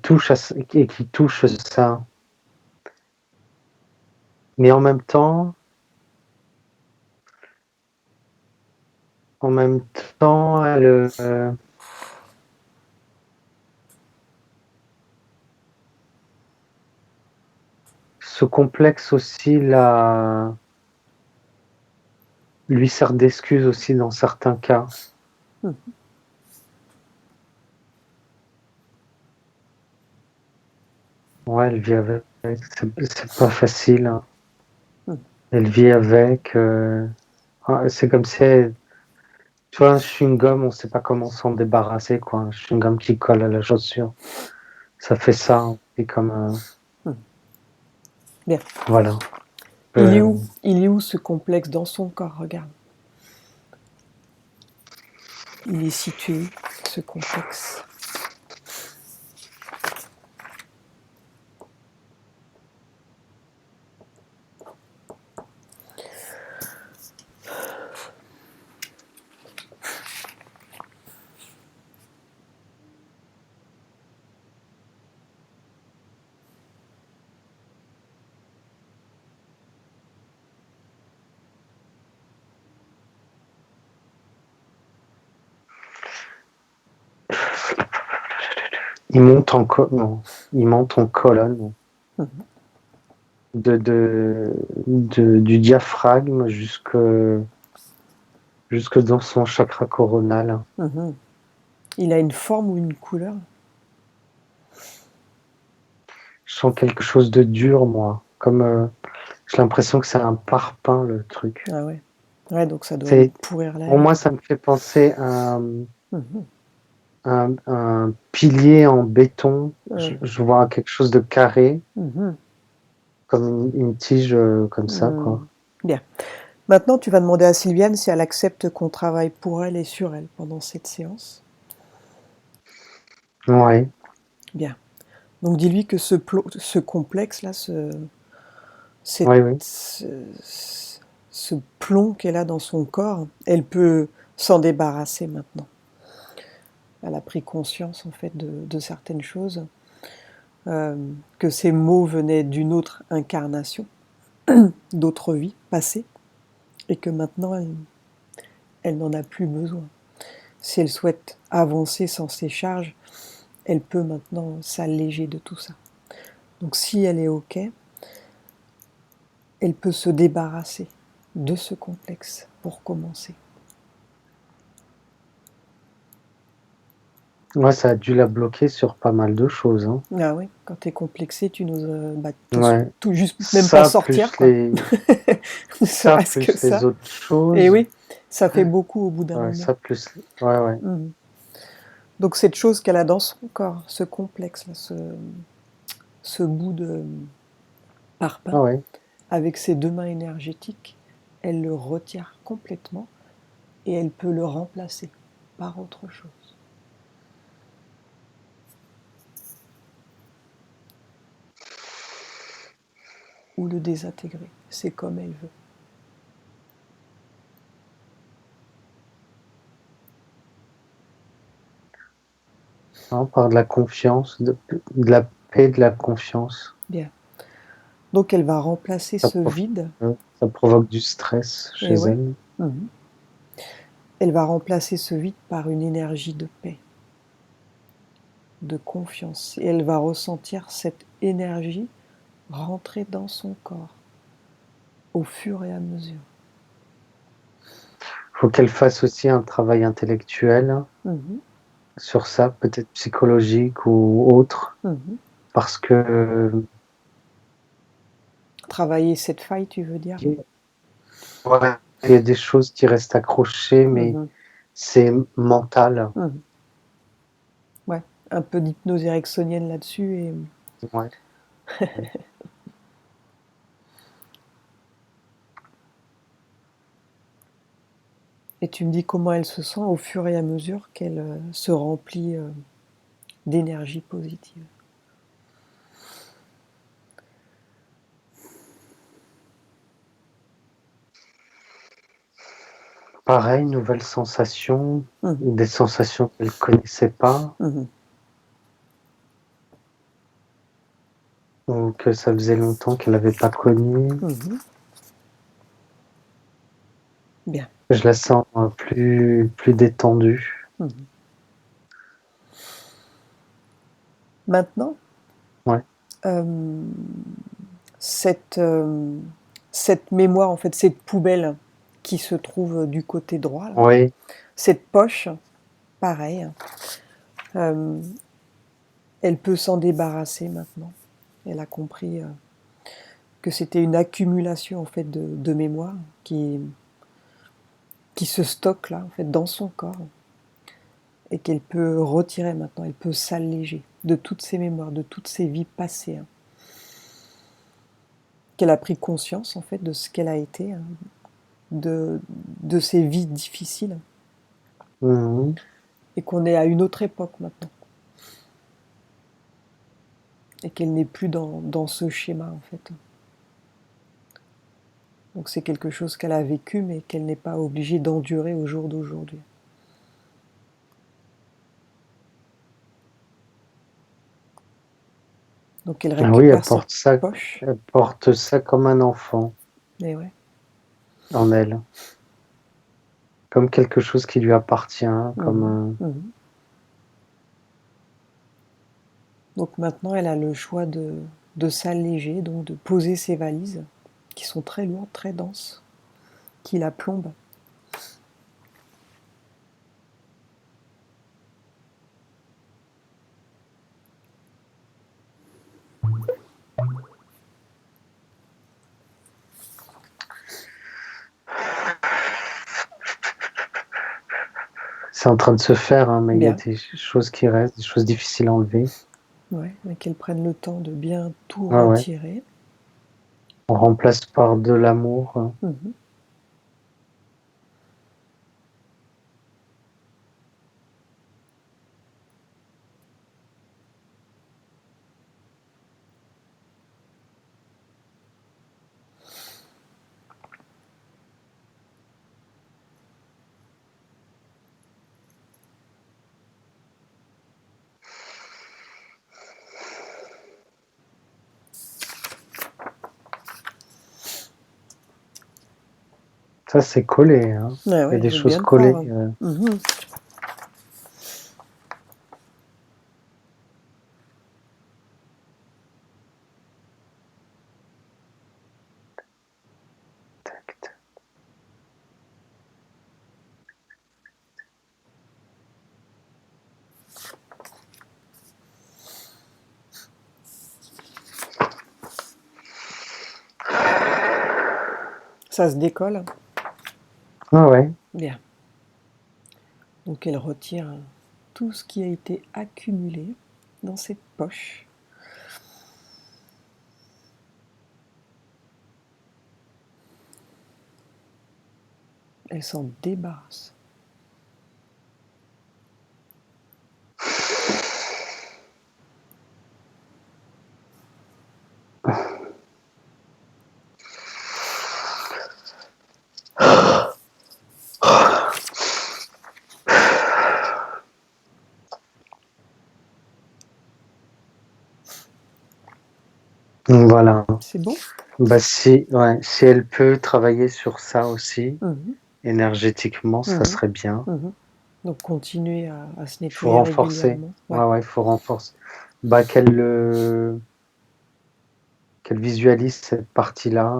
touche et qui touche ça. Mais en même temps, ce complexe aussi lui sert d'excuse aussi dans certains cas. Mhm. Ouais, elle vit avec, c'est pas facile, hein. Mhm. Elle vit avec, c'est comme si tu vois, un chewing-gum, on sait pas comment s'en débarrasser, quoi. Un chewing-gum qui colle à la chaussure. Ça fait ça, c'est comme, Bien. voilà. Il est où? Il est où ce complexe dans son corps? Regarde. Il est situé où, ce complexe? Non, il monte en colonne. Mhm. Du diaphragme jusque dans son chakra coronal. Mhm. Il a une forme ou une couleur? Je sens quelque chose de dur, moi. J'ai l'impression que c'est un parpaing, le truc. Ah ouais. Ouais, donc ça doit lui C'est, pourrir la pour vie. moi, ça me fait penser à Mhm. un pilier en béton. Ouais. Je vois quelque chose de carré, Mhm. comme une tige comme ça, Mhm. quoi. Bien. Maintenant, tu vas demander à Sylviane si elle accepte qu'on travaille pour elle et sur elle pendant cette séance. Ouais, Bien. Donc dis-lui que ce complexe-là, oui, oui. ce plomb qu'elle a dans son corps, elle peut s'en débarrasser maintenant. Elle a pris conscience en fait de certaines choses, que ces mots venaient d'une autre incarnation, d'autres vies passées, et que maintenant elle n'en a plus besoin. Si elle souhaite avancer sans ces charges, elle peut maintenant s'alléger de tout ça. Donc si elle est OK, elle peut se débarrasser de ce complexe pour commencer. Ouais, ça a dû la bloquer sur pas mal de choses, hein. Ah oui, quand t'es complexé, tu nous Ouais. tout juste même pas Ça, sortir, quoi. Ne ça, serait-ce que plus les ça. autres Et choses. oui, ça fait beaucoup au bout d'un Ouais, moment. ça plus, ouais, ouais. Mhm. Donc cette chose qu'elle a dans son corps, ce complexe, là, ce bout de parpaing, Ah ouais. avec ses deux mains énergétiques, elle le retire complètement et elle peut le remplacer par autre chose. Ou le désintégrer, c'est comme elle veut. Hein, par de la confiance, de la paix, de la confiance. Bien. Donc elle va remplacer Ça, ce vide. ça provoque du stress chez Et ouais. elle. Mhm. Elle va remplacer ce vide par une énergie de paix, de confiance. Et elle va ressentir cette énergie rentrer dans son corps au fur et à mesure. faut qu'elle fasse aussi un travail intellectuel Mhm, sur ça, peut-être psychologique ou autre, mhm. parce que Travailler cette faille, tu veux dire? ouais, il y a des choses qui restent accrochées, mais Mhm, c'est mental. mhm. Ouais, un peu d'hypnose ericksonienne là-dessus et Ouais. tu me dis comment elle se sent au fur et à mesure qu'elle se remplit d'énergie positive. Pareil, nouvelles sensations, Mhm, des sensations qu'elle ne connaissait pas, mhm, ou que ça faisait longtemps qu'elle n'avait pas connues. mhm. Bien. Je la sens plus détendue. Mhm. Maintenant, Ouais. euh, cette, euh, cette mémoire, en fait, cette poubelle qui se trouve du côté droit, là, Oui, cette poche, pareil, euh, elle peut s'en débarrasser maintenant. Elle a compris que c'était une accumulation en fait de mémoire qui se stocke là en fait dans son corps et qu'elle peut retirer maintenant. Elle peut s'alléger de toutes ces mémoires, de toutes ces vies passées, hein. Qu'elle a pris conscience en fait de ce qu'elle a été, hein, de ces vies difficiles mhm. et qu'on est à une autre époque maintenant et qu'elle n'est plus dans ce schéma en fait. Donc c'est quelque chose qu'elle a vécu mais qu'elle n'est pas obligée d'endurer au jour d'aujourd'hui. Donc elle Ah oui, récupère cette poche. elle porte ça comme un enfant Et ouais. en elle, comme quelque chose qui lui appartient, comme Mhm, mhm. Donc maintenant, elle a le choix de s'alléger, donc de poser ses valises, qui sont très lourdes, très denses, qui la plombent. c'est en train de se faire, hein, mais il y a Bien, des choses qui restent, des choses difficiles à enlever. ouais, mais qu'elle prenne le temps de bien tout Ouais, ouais. retirer. On remplace par de l'amour. Mhm. Ça, c'est collé, hein. Ouais, Il y a ouais, des je veux choses bien le croire, collées. hein. Mhm. Tac, tac. Ça se décolle. Ah ouais. Bien. Donc elle retire tout ce qui a été accumulé dans cette poche. Elle s'en débarrasse. Voilà. C'est bon? Bah si, ouais, si elle peut travailler sur ça aussi, Mhm, énergétiquement, ça mhm, serait bien. mhm. Donc continuer à se Il faut nettoyer renforcer. régulièrement. Ouais. Ouais, ouais, il faut renforcer. Bah qu'elle visualise cette partie-là,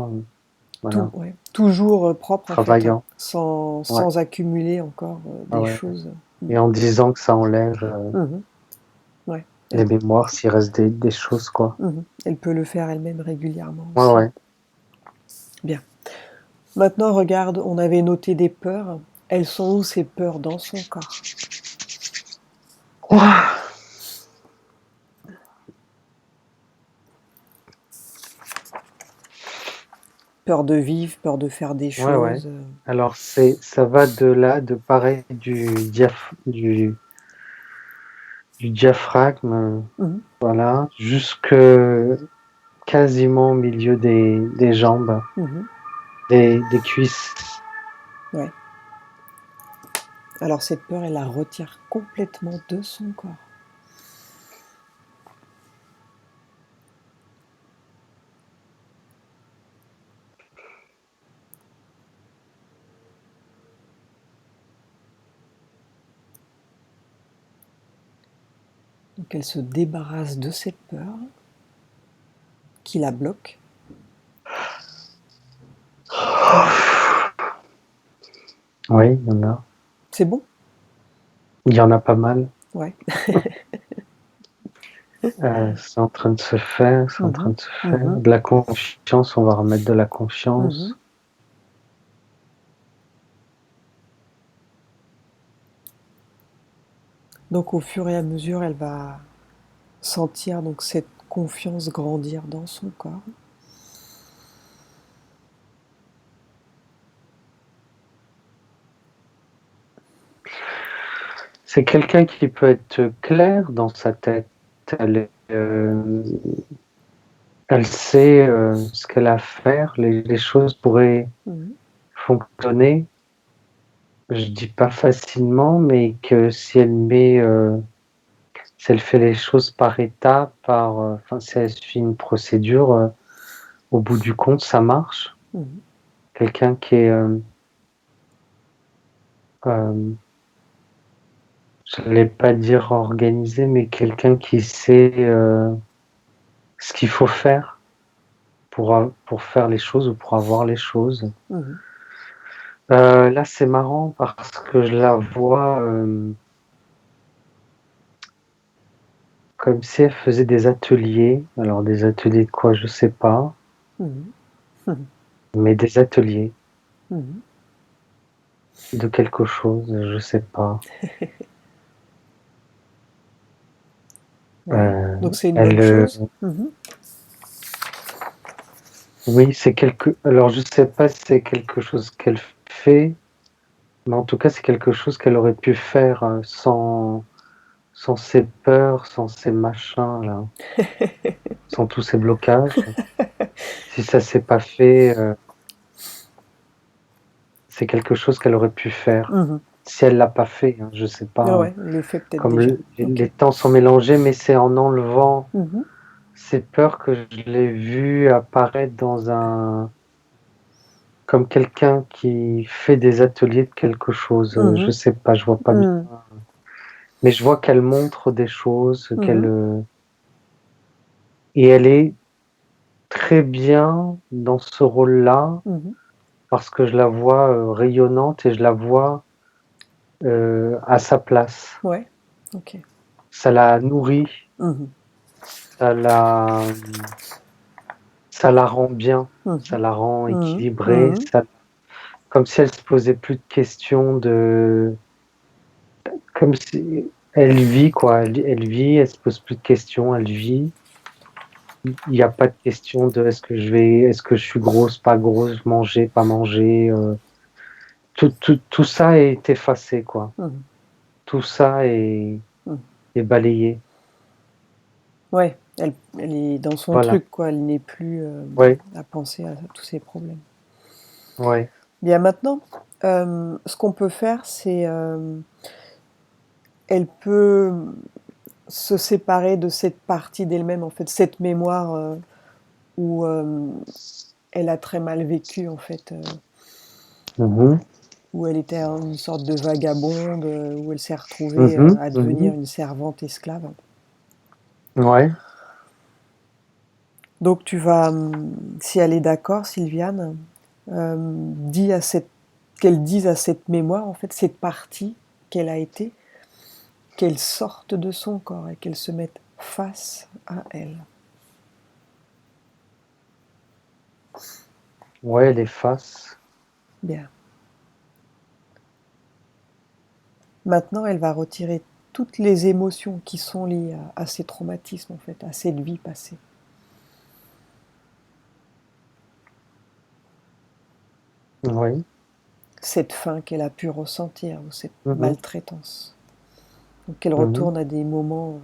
Voilà. Ouais, toujours propre en fait, hein, Travaillant. sans, Ouais. sans accumuler encore Ah des ouais. choses. Et en disant que ça enlève Mhm. Ouais. les mémoires s'il reste des choses, quoi. Elle peut le faire elle-même régulièrement Ouais, aussi. ouais. Bien. Maintenant, regarde, on avait noté des peurs. Elles sont où ces peurs dans son corps? Ouah. Peur de vivre, peur de faire des Ouais, ouais. choses. Alors, ça va de là, de pareil, du diaphragme, Mhm. voilà, jusque quasiment au milieu des jambes, Mhm. des cuisses. Ouais. Alors cette peur, elle la retire complètement de son corps. Donc elle se débarrasse de cette peur qui la bloque. Oui, il y en a. C'est bon? Il y en a pas mal. Ouais. C'est en train de se faire, c'est en train Mhm. de se faire. Mhm. De la confiance, on va remettre de la Mhm. confiance. Donc au fur et à mesure, elle va sentir donc cette confiance grandir dans son corps. C'est quelqu'un qui peut être clair dans sa tête. Elle sait ce qu'elle a à faire, les choses pourraient Mhm. fonctionner. Je dis pas facilement, mais que si elle fait les choses par étapes, enfin, si elle suit une procédure, au bout du compte, ça marche. Mhm. Quelqu'un qui est, euh, je ne vais pas dire organisé, mais quelqu'un qui sait ce qu'il faut faire pour faire les choses ou pour avoir les choses. Mhm. Là, c'est marrant parce que je la vois comme si elle faisait des ateliers. Alors, des ateliers de quoi, je sais pas, Mhm. Mhm. mais des ateliers Mhm. de quelque chose, je sais pas. Ouais. Donc c'est une bonne Elle, chose. Mhm. oui, alors je sais pas si c'est quelque chose qu'elle fait, mais en tout cas, c'est quelque chose qu'elle aurait pu faire sans ses peurs, sans ses machins, là, sans tous ces blocages. Si ça s'est pas fait, c'est quelque chose qu'elle aurait pu faire. Mhm. Si elle l'a pas fait, hein, je sais Ah pas, ouais, elle le fait peut-être comme déjà. Ok. les temps sont mélangés, mais c'est en enlevant Mhm. ces peurs que je l'ai vu apparaître comme quelqu'un qui fait des ateliers de quelque chose. Je Mhm. sais pas, je vois pas bien. Mhm. Mais je vois qu'elle montre des choses, Mhm. et elle est très bien dans ce rôle-là Mhm. parce que je la vois rayonnante et je la vois à sa place. Ouais. Ok. Ça la nourrit, Mhm. ça la, ça la rend bien, Mhm. ça la rend Mhm. équilibrée, Mhm. comme si elle se posait plus de questions comme si elle vit quoi, elle vit, elle se pose plus de questions, elle vit. Il n'y a pas de question de est-ce que je suis grosse, pas grosse, manger, pas manger. Tout ça est effacé, quoi. Mhm. Tout ça Mhm. est balayé. Ouais, elle est dans son Voilà. truc, quoi. Elle n'est plus Ouais, à penser à tous ces problèmes. ouais. Bien, maintenant, ce qu'on peut faire, c'est elle peut se séparer de cette partie d'elle-même, en fait, cette mémoire où elle a très mal vécu, en fait, Mhm, où elle était une sorte de vagabonde, où elle s'est retrouvée mhm, à devenir mhm. une servante esclave. Ouais, Donc tu vas, si elle est d'accord, Sylviane, qu'elle dise à cette mémoire, en fait, cette partie qu'elle a été, qu'elle sorte de son corps et qu'elle se mette face à elle. Ouais, elle efface. Bien. Maintenant, elle va retirer toutes les émotions qui sont liées à ces traumatismes, en fait, à cette vie passée. Oui. Cette faim qu'elle a pu ressentir, ou cette Mhm. maltraitance. Donc qu'elle retourne à des moments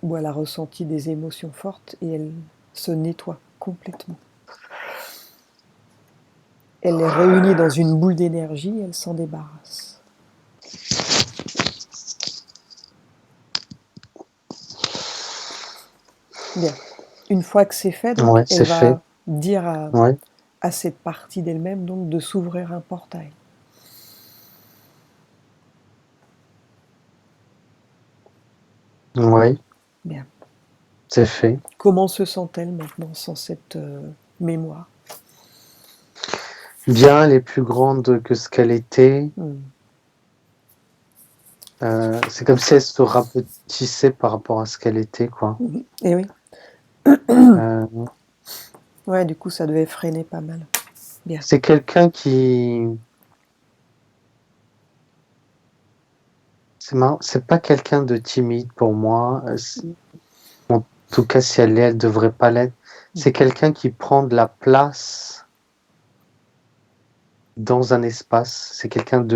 où elle a ressenti des émotions fortes et elle se nettoie complètement. Elle les réunit dans une boule d'énergie et elle s'en débarrasse. Bien. Une fois que c'est fait, donc, Ouais, elle c'est fait. va dire Ouais. à cette partie d'elle-même donc de s'ouvrir un portail. Ouais, Bien. c'est fait. Comment se sent-elle maintenant sans cette mémoire? Bien, elle est plus grande que ce qu'elle était. C'est comme si elle se rapetissait par rapport à ce qu'elle était, quoi. Et oui. Euh, Ouais, du coup, ça devait freiner pas mal. Bien. c'est quelqu'un qui... C'est marrant, c'est pas quelqu'un de timide pour moi. En tout cas, si elle l'est, elle devrait pas l'être. C'est quelqu'un qui prend de la place dans un espace. C'est quelqu'un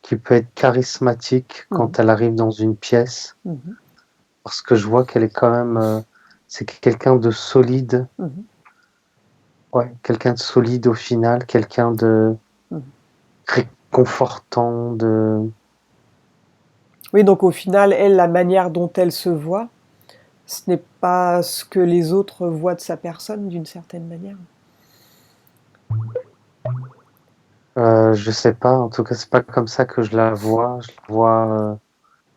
qui peut être charismatique quand elle arrive dans une pièce. Parce que je vois qu'elle est quand même... c'est quelqu'un de solide. Ouais, quelqu'un de solide au final, quelqu'un de réconfortant, de... Oui, donc au final, elle, la manière dont elle se voit, ce n'est pas ce que les autres voient de sa personne d'une certaine manière. Je sais pas, en tout cas, c'est pas comme ça que je la vois. Je la vois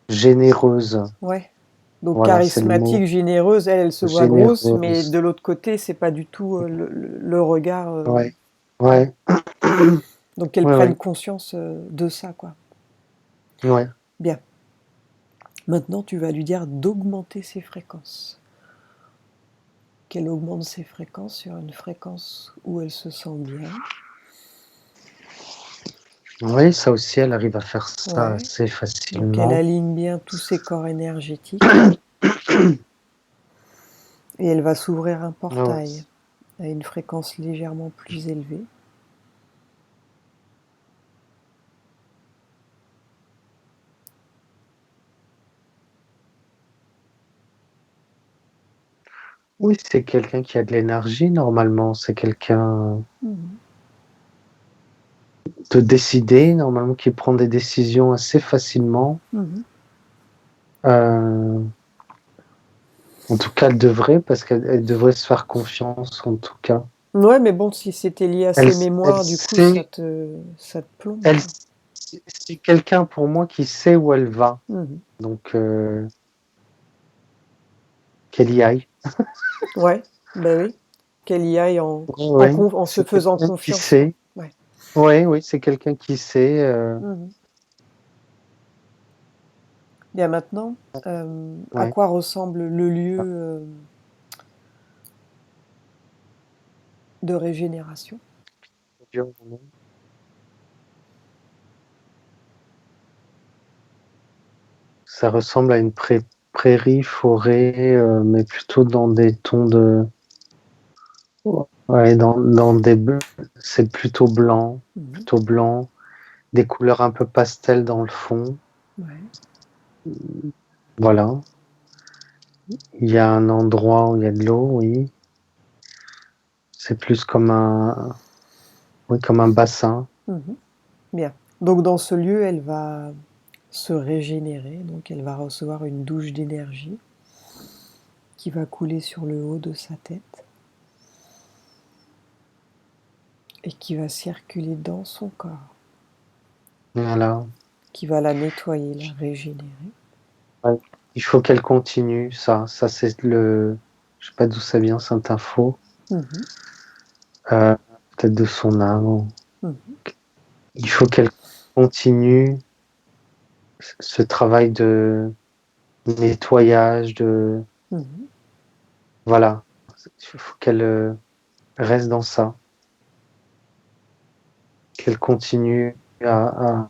généreuse. Ouais. Donc Voilà, c'est le mot. charismatique, généreuse, elle se voit grosse, mais Généreuse. de l'autre côté, c'est pas du tout le regard. Ouais, ouais, Donc qu'elle ouais, prenne ouais, conscience de ça, quoi. ouais. Bien. Maintenant, tu vas lui dire d'augmenter ses fréquences. Qu'elle augmente ses fréquences sur une fréquence où elle se sent bien. Oui, ça aussi, elle arrive à faire ça Ouais. assez Donc elle facilement. aligne bien tous ses corps énergétiques. Et elle va s'ouvrir un Ah ouais. portail à une fréquence légèrement plus élevée. Oui, c'est quelqu'un qui a de l'énergie normalement. C'est quelqu'un de décider, normalement, qui prend des décisions assez facilement. En tout cas, elle devrait, parce qu'elle devrait se faire confiance, en tout cas. Ouais, mais bon, si c'était lié à Elle, ses elle mémoires, du coup, sait, ça te plombe, elle, quoi. c'est quelqu'un pour moi qui sait où elle va. Donc, qu'elle y aille. Ouais, ben oui. Qu'elle y aille Ouais, en se c'est faisant quelqu'un qui confiance, quoi. sait. Ouais. Ouais, oui, c'est quelqu'un qui sait. Bien maintenant, à Ouais. quoi ressemble le lieu de régénération? Ça ressemble à une prairie, forêt, mais plutôt dans des tons de... Ouais, dans des bleus. C'est plutôt blanc, des couleurs un peu pastel dans le fond. Ouais. Voilà. Il y a un endroit où il y a de l'eau, oui. C'est plus comme un bassin. Bien. Donc dans ce lieu, elle va se régénérer, donc elle va recevoir une douche d'énergie qui va couler sur le haut de sa tête et qui va circuler dans son corps, Voilà. qui va la nettoyer, la régénérer. Ouais. Il faut qu'elle continue, ça. Ça, c'est le... Je sais pas d'où ça vient, cette info. peut-être de son âme. Mhm. Il faut qu'elle continue ce travail de nettoyage, Mhm. voilà. Il faut qu'elle reste dans ça, qu'elle continue en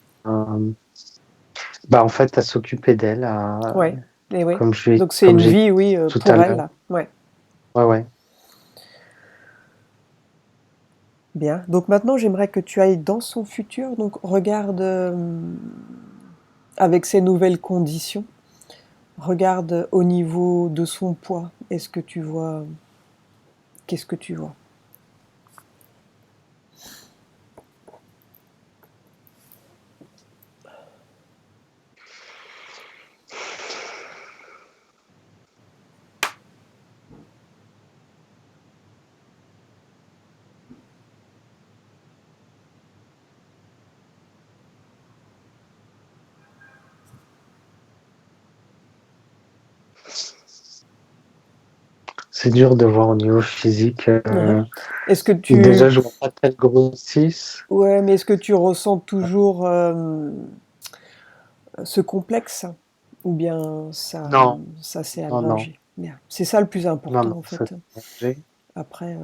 fait, à s'occuper d'elle, Ouais, et oui. comme Donc c'est comme une j'ai dit vie, oui, tout à pour elle, l'heure. là. Ouais, Ouais. bien. Donc maintenant, j'aimerais que tu ailles dans son futur. Donc regarde avec ces nouvelles conditions. Regarde au niveau de son poids. Est-ce que tu vois... Qu'est-ce que tu vois? C'est dur de voir au niveau physique. Mhm. Est-ce que tu... Déjà, je vois pas qu'elle grossisse. Ouais, mais est-ce que tu ressens toujours ce complexe? Ou bien Non, ça s'est non. allongé? Bien. C'est ça le plus important, en Ça fait. s'est arrangé. Après,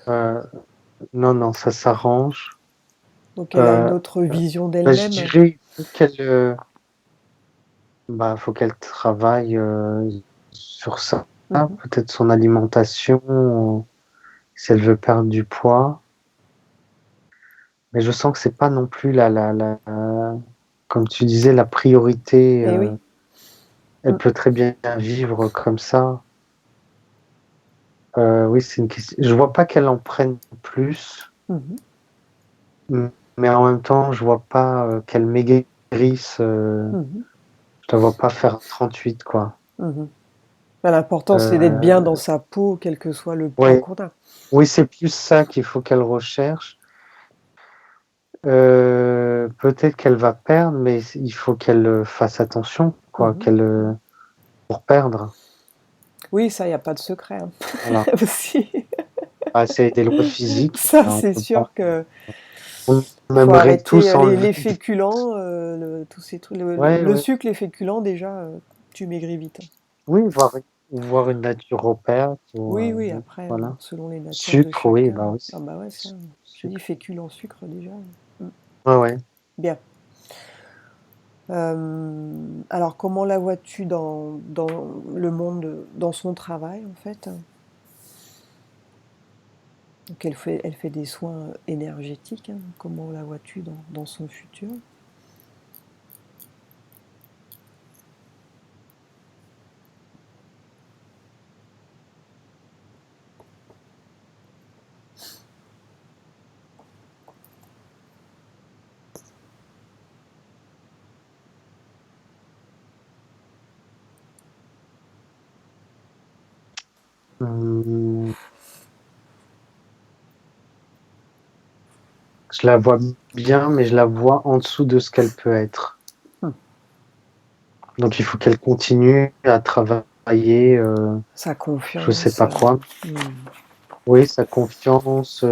Euh, non, ça s'arrange. donc elle a une Euh, autre vision je d'elle-même. dirais faut qu'elle travaille sur ça, Mhm. peut-être son alimentation, si elle veut perdre du poids. Mais je sens que c'est pas non plus comme tu disais, la priorité. Eh oui. Elle Mm. peut très bien vivre comme ça. Oui, c'est une question. Je vois pas qu'elle en prenne plus, Mhm. mais en même temps, je vois pas qu'elle maigrisse. Mhm. Je la vois pas faire 38, quoi. Mhm. Ben, l'important, c'est d'être bien dans Euh, sa peau, quel que soit le poids ouais, qu'on a. oui, c'est plus ça qu'il faut qu'elle recherche. Peut-être qu'elle va perdre, mais il faut qu'elle fasse attention, quoi, Mhm. pour perdre. Oui, ça, il n'y a pas de secret, hein. Voilà. Aussi. C'est des lois physiques. Ça, On c'est peut pas. sûr que On faut aimerait arrêter tous les enlever. féculents, tous ces trucs. Ouais, Le ouais. sucre, les féculents, déjà, tu maigris vite, hein. Oui, voir une naturopathe ou Oui, oui, après, voilà. selon les natures de Sucre, oui, chacun. bah oui. Ah bah ouais, ça, je dis Sucre. féculents, sucre, déjà. Mm. Ouais. Bien. Alors, comment la vois-tu dans le monde, dans son travail, en fait? Donc, elle fait des soins énergétiques, hein. Comment la vois-tu dans son futur? Hum, je la vois bien, mais je la vois en dessous de ce qu'elle peut être. Hmm. Donc il faut qu'elle continue à travailler, Sa je sais confiance. pas quoi. Hmm. Oui, sa confiance,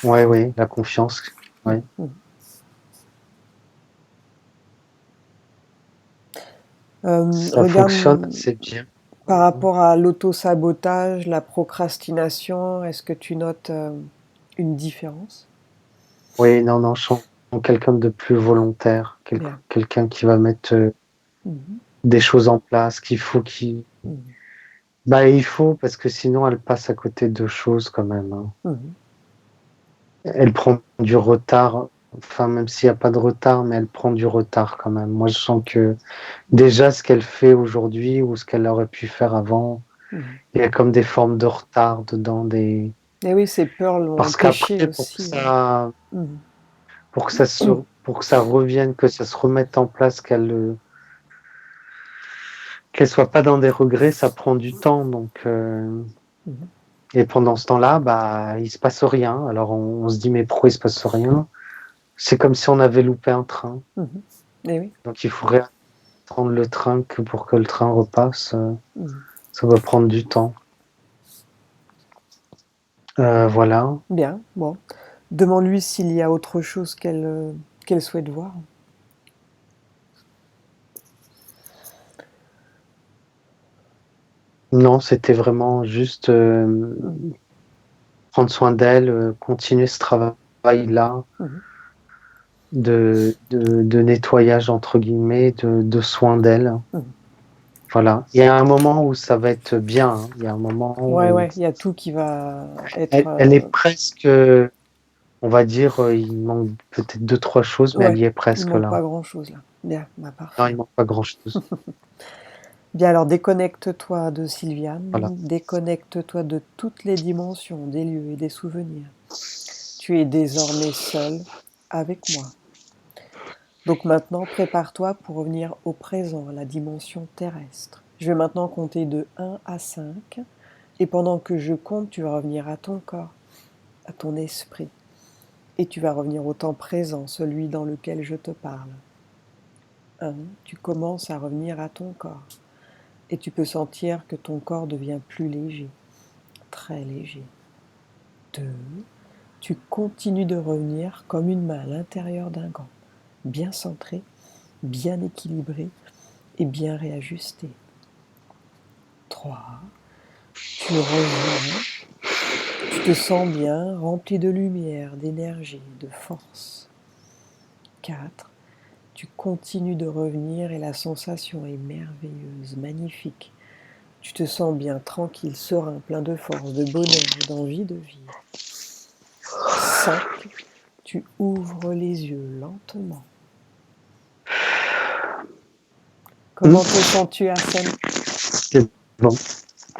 ouais, la confiance. Ouais. Hmm. Ça fonctionne Regarde, assez bien. par rapport à l'auto-sabotage, la procrastination, est-ce que tu notes une différence? Oui, non, je sens quelqu'un de plus volontaire, Bien. quelqu'un qui va mettre Mhm. des choses en place, Mhm. il faut, parce que sinon elle passe à côté de choses quand même, hein. Mhm. Elle prend du retard, enfin, même s'il n'y a pas de retard, mais elle prend du retard quand même. Moi, je sens que déjà ce qu'elle fait aujourd'hui ou ce qu'elle aurait pu faire avant, Mhm. il y a comme des formes de retard dedans, Et oui, ces peurs l'ont parce empêché qu'après, aussi. Mhm. pour que ça revienne, que ça se remette en place, qu'elle soit pas dans des regrets, ça prend du temps. Donc, Mhm. et pendant ce temps-là, il se passe rien. Alors, on se dit, mais pourquoi il se passe rien? C'est comme si on avait loupé un train. Mhm. Et oui. Donc, il faudrait attendre le train pour que le train repasse. Mhm. Ça va prendre du temps. Voilà. Bien, bon. Demande-lui s'il y a autre chose qu'elle souhaite voir. Non, c'était vraiment juste prendre soin d'elle, continuer ce travail-là Mhm. de nettoyage, entre guillemets, de soin d'elle. Mhm. Voilà. Il y a un moment où ça va être bien, hein. Il y a un moment Ouais, où il y a tout qui va être... elle est presque, on va dire, il manque peut-être deux, trois choses, mais elle Ouais, y est il presque manque là. pas grand-chose là. Bien, bah Non, parfait. il manque pas grand-chose. Bien, alors déconnecte-toi de Voilà. Sylviane, déconnecte-toi de toutes les dimensions, des lieux et des souvenirs. Tu es désormais seul avec moi. Donc maintenant, prépare-toi pour revenir au présent, à la dimension terrestre. Je vais maintenant compter de 1 à 5. Et pendant que je compte, tu vas revenir à ton corps, à ton esprit. Et tu vas revenir au temps présent, celui dans lequel je te parle. 1. Tu commences à revenir à ton corps. Et tu peux sentir que ton corps devient plus léger, très léger. 2. Tu continues de revenir comme une main à l'intérieur d'un gant, bien centré, bien équilibré et bien réajusté. 3. Tu reviens, tu te sens bien, rempli de lumière, d'énergie, de force. 4. Tu continues de revenir et la sensation est merveilleuse, magnifique. Tu te sens bien, tranquille, serein, plein de force, de bonheur et d'envie de vivre. 5. Tu ouvres les yeux lentement. Comment te sens-tu, Arsène? C'est bon.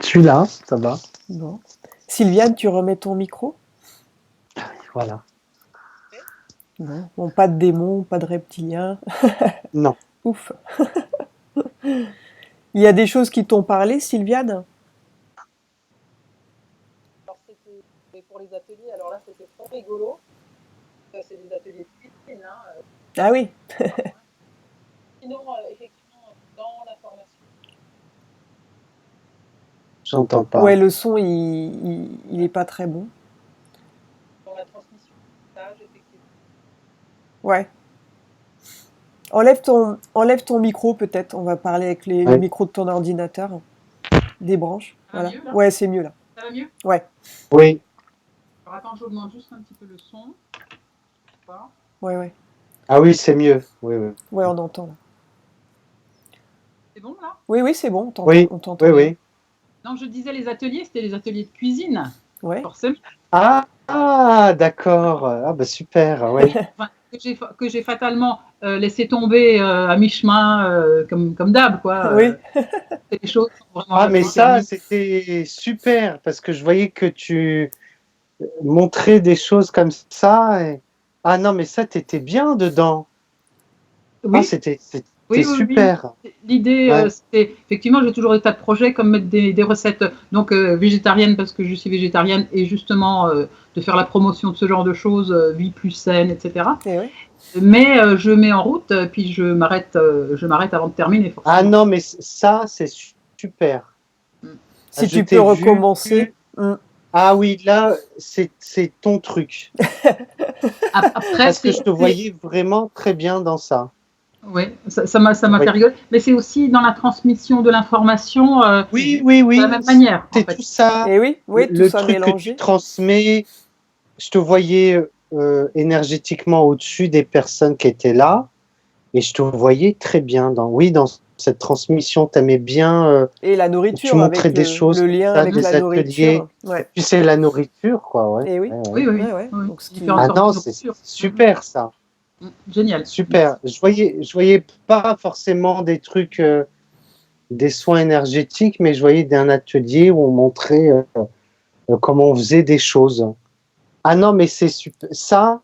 Celui-là, ça va. Bon. Sylviane, tu remets ton micro? Voilà. Non. Bon, pas de démons, pas de reptiliens. Non. Ouf. Il y a des choses qui t'ont parlé, Sylviane? Alors, c'était pour les ateliers. Alors là, c'était trop rigolo. C'est des ateliers de cuisine. Hein. Ah oui. Sinon, effectivement, dans la formation, J'entends Ouais, pas. le son, il est pas très bon. dans la transmission du message, effectivement. Ouais. Enlève ton micro peut-être. On va parler avec le Ouais. micro de ton ordinateur. Des branches. Ça va Voilà. mieux là? Ouais, c'est mieux là. Ça va mieux? Ouais. Oui. Alors attends, j'augmente juste un petit peu le son. Voilà. Ouais. Ah oui, c'est mieux. Oui, oui. Ouais, on entend là. C'est bon là? Oui, c'est bon, Oui, on t'entend oui, bien. oui. Non, je disais les ateliers, c'était les ateliers de cuisine, Ouais. forcément. D'accord. Ah bah super, oui. Enfin, que j'ai fatalement laissé tomber à mi-chemin, comme d'hab, quoi. Oui. Les choses sont vraiment Ah pas mais bien ça, terminées. c'était super parce que je voyais que tu montrais des choses comme ça. Ah non, mais ça, t'étais bien dedans. Ah, Oui, c'était oui. super. L'idée, Ouais. c'était effectivement, j'ai toujours des tas de projets comme mettre des recettes donc végétariennes parce que je suis végétarienne et justement de faire la promotion de ce genre de choses, vie plus saine, etc. Et oui. Mais je mets en route, puis je m'arrête avant de terminer Ah forcément. non, mais ça, c'est super. Ah, Si je tu peux t'ai vu. recommencer. Ah oui, là, c'est ton truc. Après, Parce que je te voyais vraiment très bien dans ça. ouais, ça m'a fait Oui, rigoler. Mais c'est aussi dans la transmission de l'information oui, de la oui. même manière, en C'est fait. tout ça. Et oui, tout Le ça truc que tu mélangé. transmets, je te voyais énergétiquement au-dessus des personnes qui étaient là. Et je te voyais très bien dans cette transmission. Tu aimais bien. Et la Tu nourriture, montrais avec des choses le comme lien ça, avec des la ateliers. nourriture. Et Ouais. puis c'est la nourriture, quoi. Ouais. Et oui. Oui. Donc ce qui. Ah Différentes sortes de non, c'est nourriture. super ça. Génial. Super. Merci. Je voyais pas forcément des trucs, des soins énergétiques, mais je voyais un atelier où on montrait comment on faisait des choses. Ah non, mais c'est super. Ça,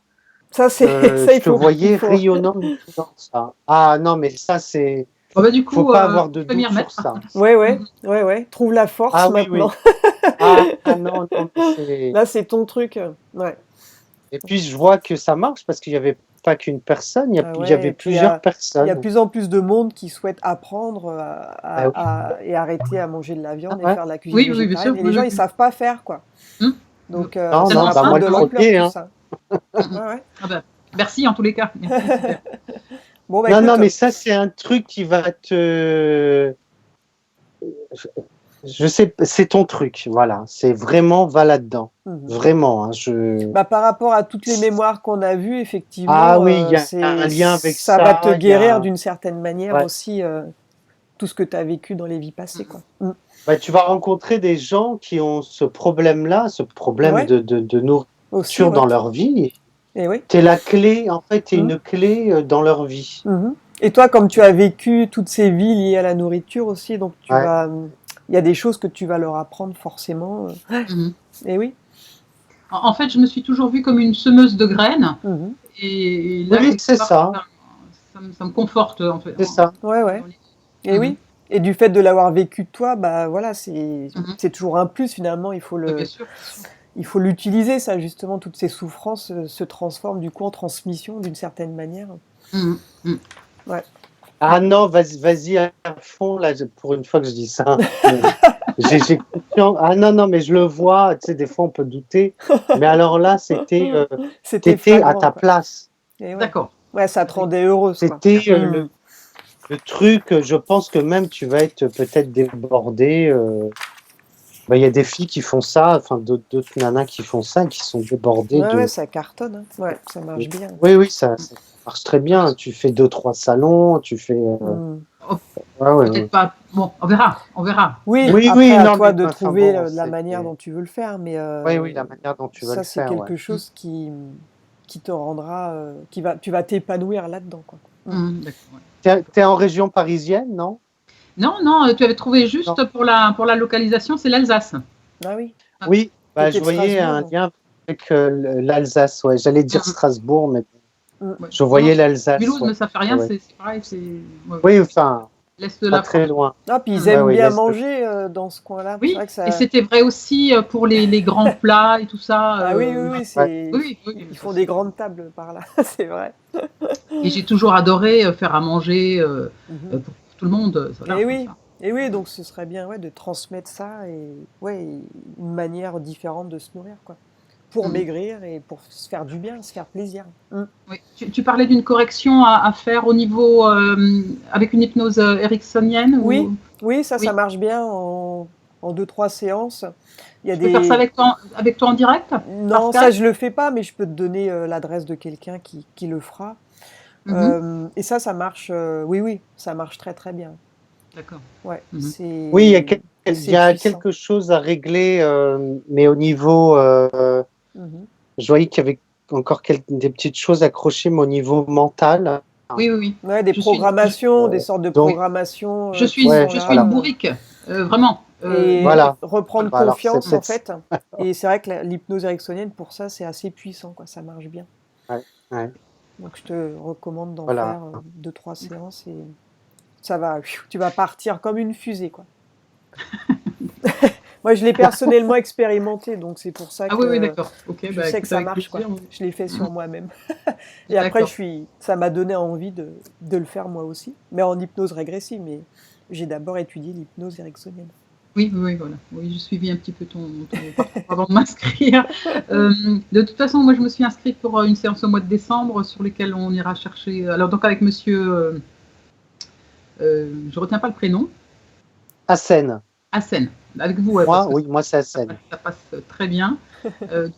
Ça, ça, je te il voyais faut. rayonnant dans ça. Ah non, mais ça, c'est. Bon, bah, du Faut coup, pas avoir de je vais m'y doute sur remettre. ça. Ouais. Trouve la force Ah oui, maintenant. oui. Ah non, mais c'est. Là, c'est ton truc. Ouais. Et puis je vois que ça marche parce qu'il n'y avait pas qu'une personne, Ah il y ouais. avait Et puis plusieurs il y a personnes. plus en plus de monde qui souhaite apprendre Ah oui. et arrêter à manger de la Ah viande et ouais. faire de la cuisine Oui, bien sûr. végétarienne. Et les gens, ils savent pas faire, quoi. Hum, Donc, Non, ça non, va bah moi prendre de le l'ampleur, premier, tout hein. ça. Ouais, ouais. Ah bah, merci en tous les cas. Merci, super. Bon, bah Non, non, écoute, mais ça, c'est un truc qui va te. Je sais, c'est ton truc, voilà. C'est vraiment, va là-dedans. Vraiment, hein, bah, par rapport à toutes les mémoires qu'on a vues, Ah effectivement, oui, il y a un lien avec ça va te ça. Il y guérir a... d'une certaine manière Ouais. aussi tout ce que tu as vécu dans les vies passées, quoi. Bah, tu vas rencontrer des gens qui ont ce problème-là, ce problème Ouais. de nourriture Aussi, ouais. dans leur vie. Et oui. Tu es la clé, en fait, tu es une clé dans leur vie. Et toi, comme tu as vécu toutes ces vies liées à la nourriture aussi, donc tu Ouais. vas, il y a des choses que tu vas leur apprendre forcément. Et oui. En fait, je me suis toujours vue comme une semeuse de graines. Et là, Oui, c'est ça. Ça me conforte, en fait. C'est ça. Ouais, ouais. Et oui. Et du fait de l'avoir vécu toi, bah voilà, c'est toujours un plus finalement. Bien sûr. Il faut l'utiliser, ça justement. Toutes ces souffrances se transforment du coup en transmission d'une certaine manière. Ouais. Ah non, vas-y à fond, là, pour une fois que je dis ça. J'ai confiance. Ah non, non, mais je le vois, tu sais, des fois on peut douter. Mais alors là, t'étais à ta place. Et ouais. D'accord. Ouais, ça te rendait heureuse. C'était le truc, je pense que même tu vas être peut-être débordée. Il y a des filles qui font ça, enfin d'autres nanas qui font ça, qui sont débordées Ouais, de. ouais, ça cartonne. Hein. Ouais, ça marche bien. Oui, oui, ça marche très bien. Tu fais 2-3 salons, tu fais. Peut-être pas. Bon, on verra. Oui, oui, après, oui, à non, toi mais de enfin, trouver bon, la manière dont tu veux le faire. Mais oui, la manière dont tu vas le ça, c'est faire. quelque chose qui te rendra, tu vas t'épanouir là-dedans, quoi. T'es en région parisienne, non? Non, non, tu avais trouvé juste pour la localisation, c'est l'Alsace. Ah oui. Oui, bah, je de voyais un lien avec l'Alsace. Ouais, j'allais dire Strasbourg, mais je voyais l'Alsace. Mulhouse, mais ça fait rien, ouais. c'est pareil. Oui, enfin, l'Est de pas la très France. loin. Ah, puis ils aiment bien manger dans ce coin-là. Oui, vrai que ça... et c'était vrai aussi pour les grands plats et tout ça. Ah oui, oui, oui, ils font des grandes tables par là, c'est vrai. Et j'ai toujours adoré faire à manger pour tout le monde. Voilà, et oui, donc ce serait bien de transmettre ça et une manière différente de se nourrir, quoi. Pour maigrir et pour se faire du bien, se faire plaisir. Oui. Tu parlais d'une correction à faire au niveau avec une hypnose ericksonienne Oui, ça marche bien en 2-3 séances. Tu peux faire ça avec toi en direct? Non, ça je le fais pas, mais je peux te donner l'adresse de quelqu'un qui le fera. Et ça marche. Oui, ça marche très très bien. D'accord. Ouais. Oui, il y a quelque chose à régler, mais au niveau, je voyais qu'il y avait encore des petites choses accrochées, mais au niveau mental. Oui. Ouais, des programmations, des sortes de programmations. Je suis une bourrique, vraiment. Et voilà. reprendre confiance, en fait. Et c'est vrai que l'hypnose ericksonienne, pour ça, c'est assez puissant, quoi. Ça marche bien. Ouais. Donc, je te recommande d'en faire 2-3 séances et ça va, tu vas partir comme une fusée, quoi. Moi, je l'ai personnellement expérimenté, donc c'est pour ça que oui, d'accord. Je sais que ça marche, quoi. Je l'ai fait sur moi-même. Et après, ça m'a donné envie de le faire moi aussi, mais en hypnose régressive. Mais j'ai d'abord étudié l'hypnose ericksonienne. Oui, voilà. Oui, j'ai suivi un petit peu ton parcours avant de m'inscrire. De toute façon, moi, je me suis inscrite pour une séance au mois de décembre sur lesquelles on ira chercher. Alors, donc, avec monsieur. Je retiens pas le prénom. Hassen. Avec vous, moi, c'est Hassen. Ça passe très bien.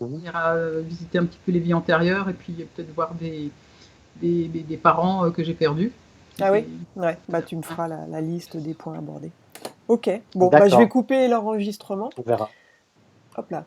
On ira visiter un petit peu les vies antérieures et puis peut-être voir des parents que j'ai perdus. Ah oui. Bah, tu me feras la liste des points abordés. Ok. Bon, bah, je vais couper l'enregistrement. On verra. Hop là.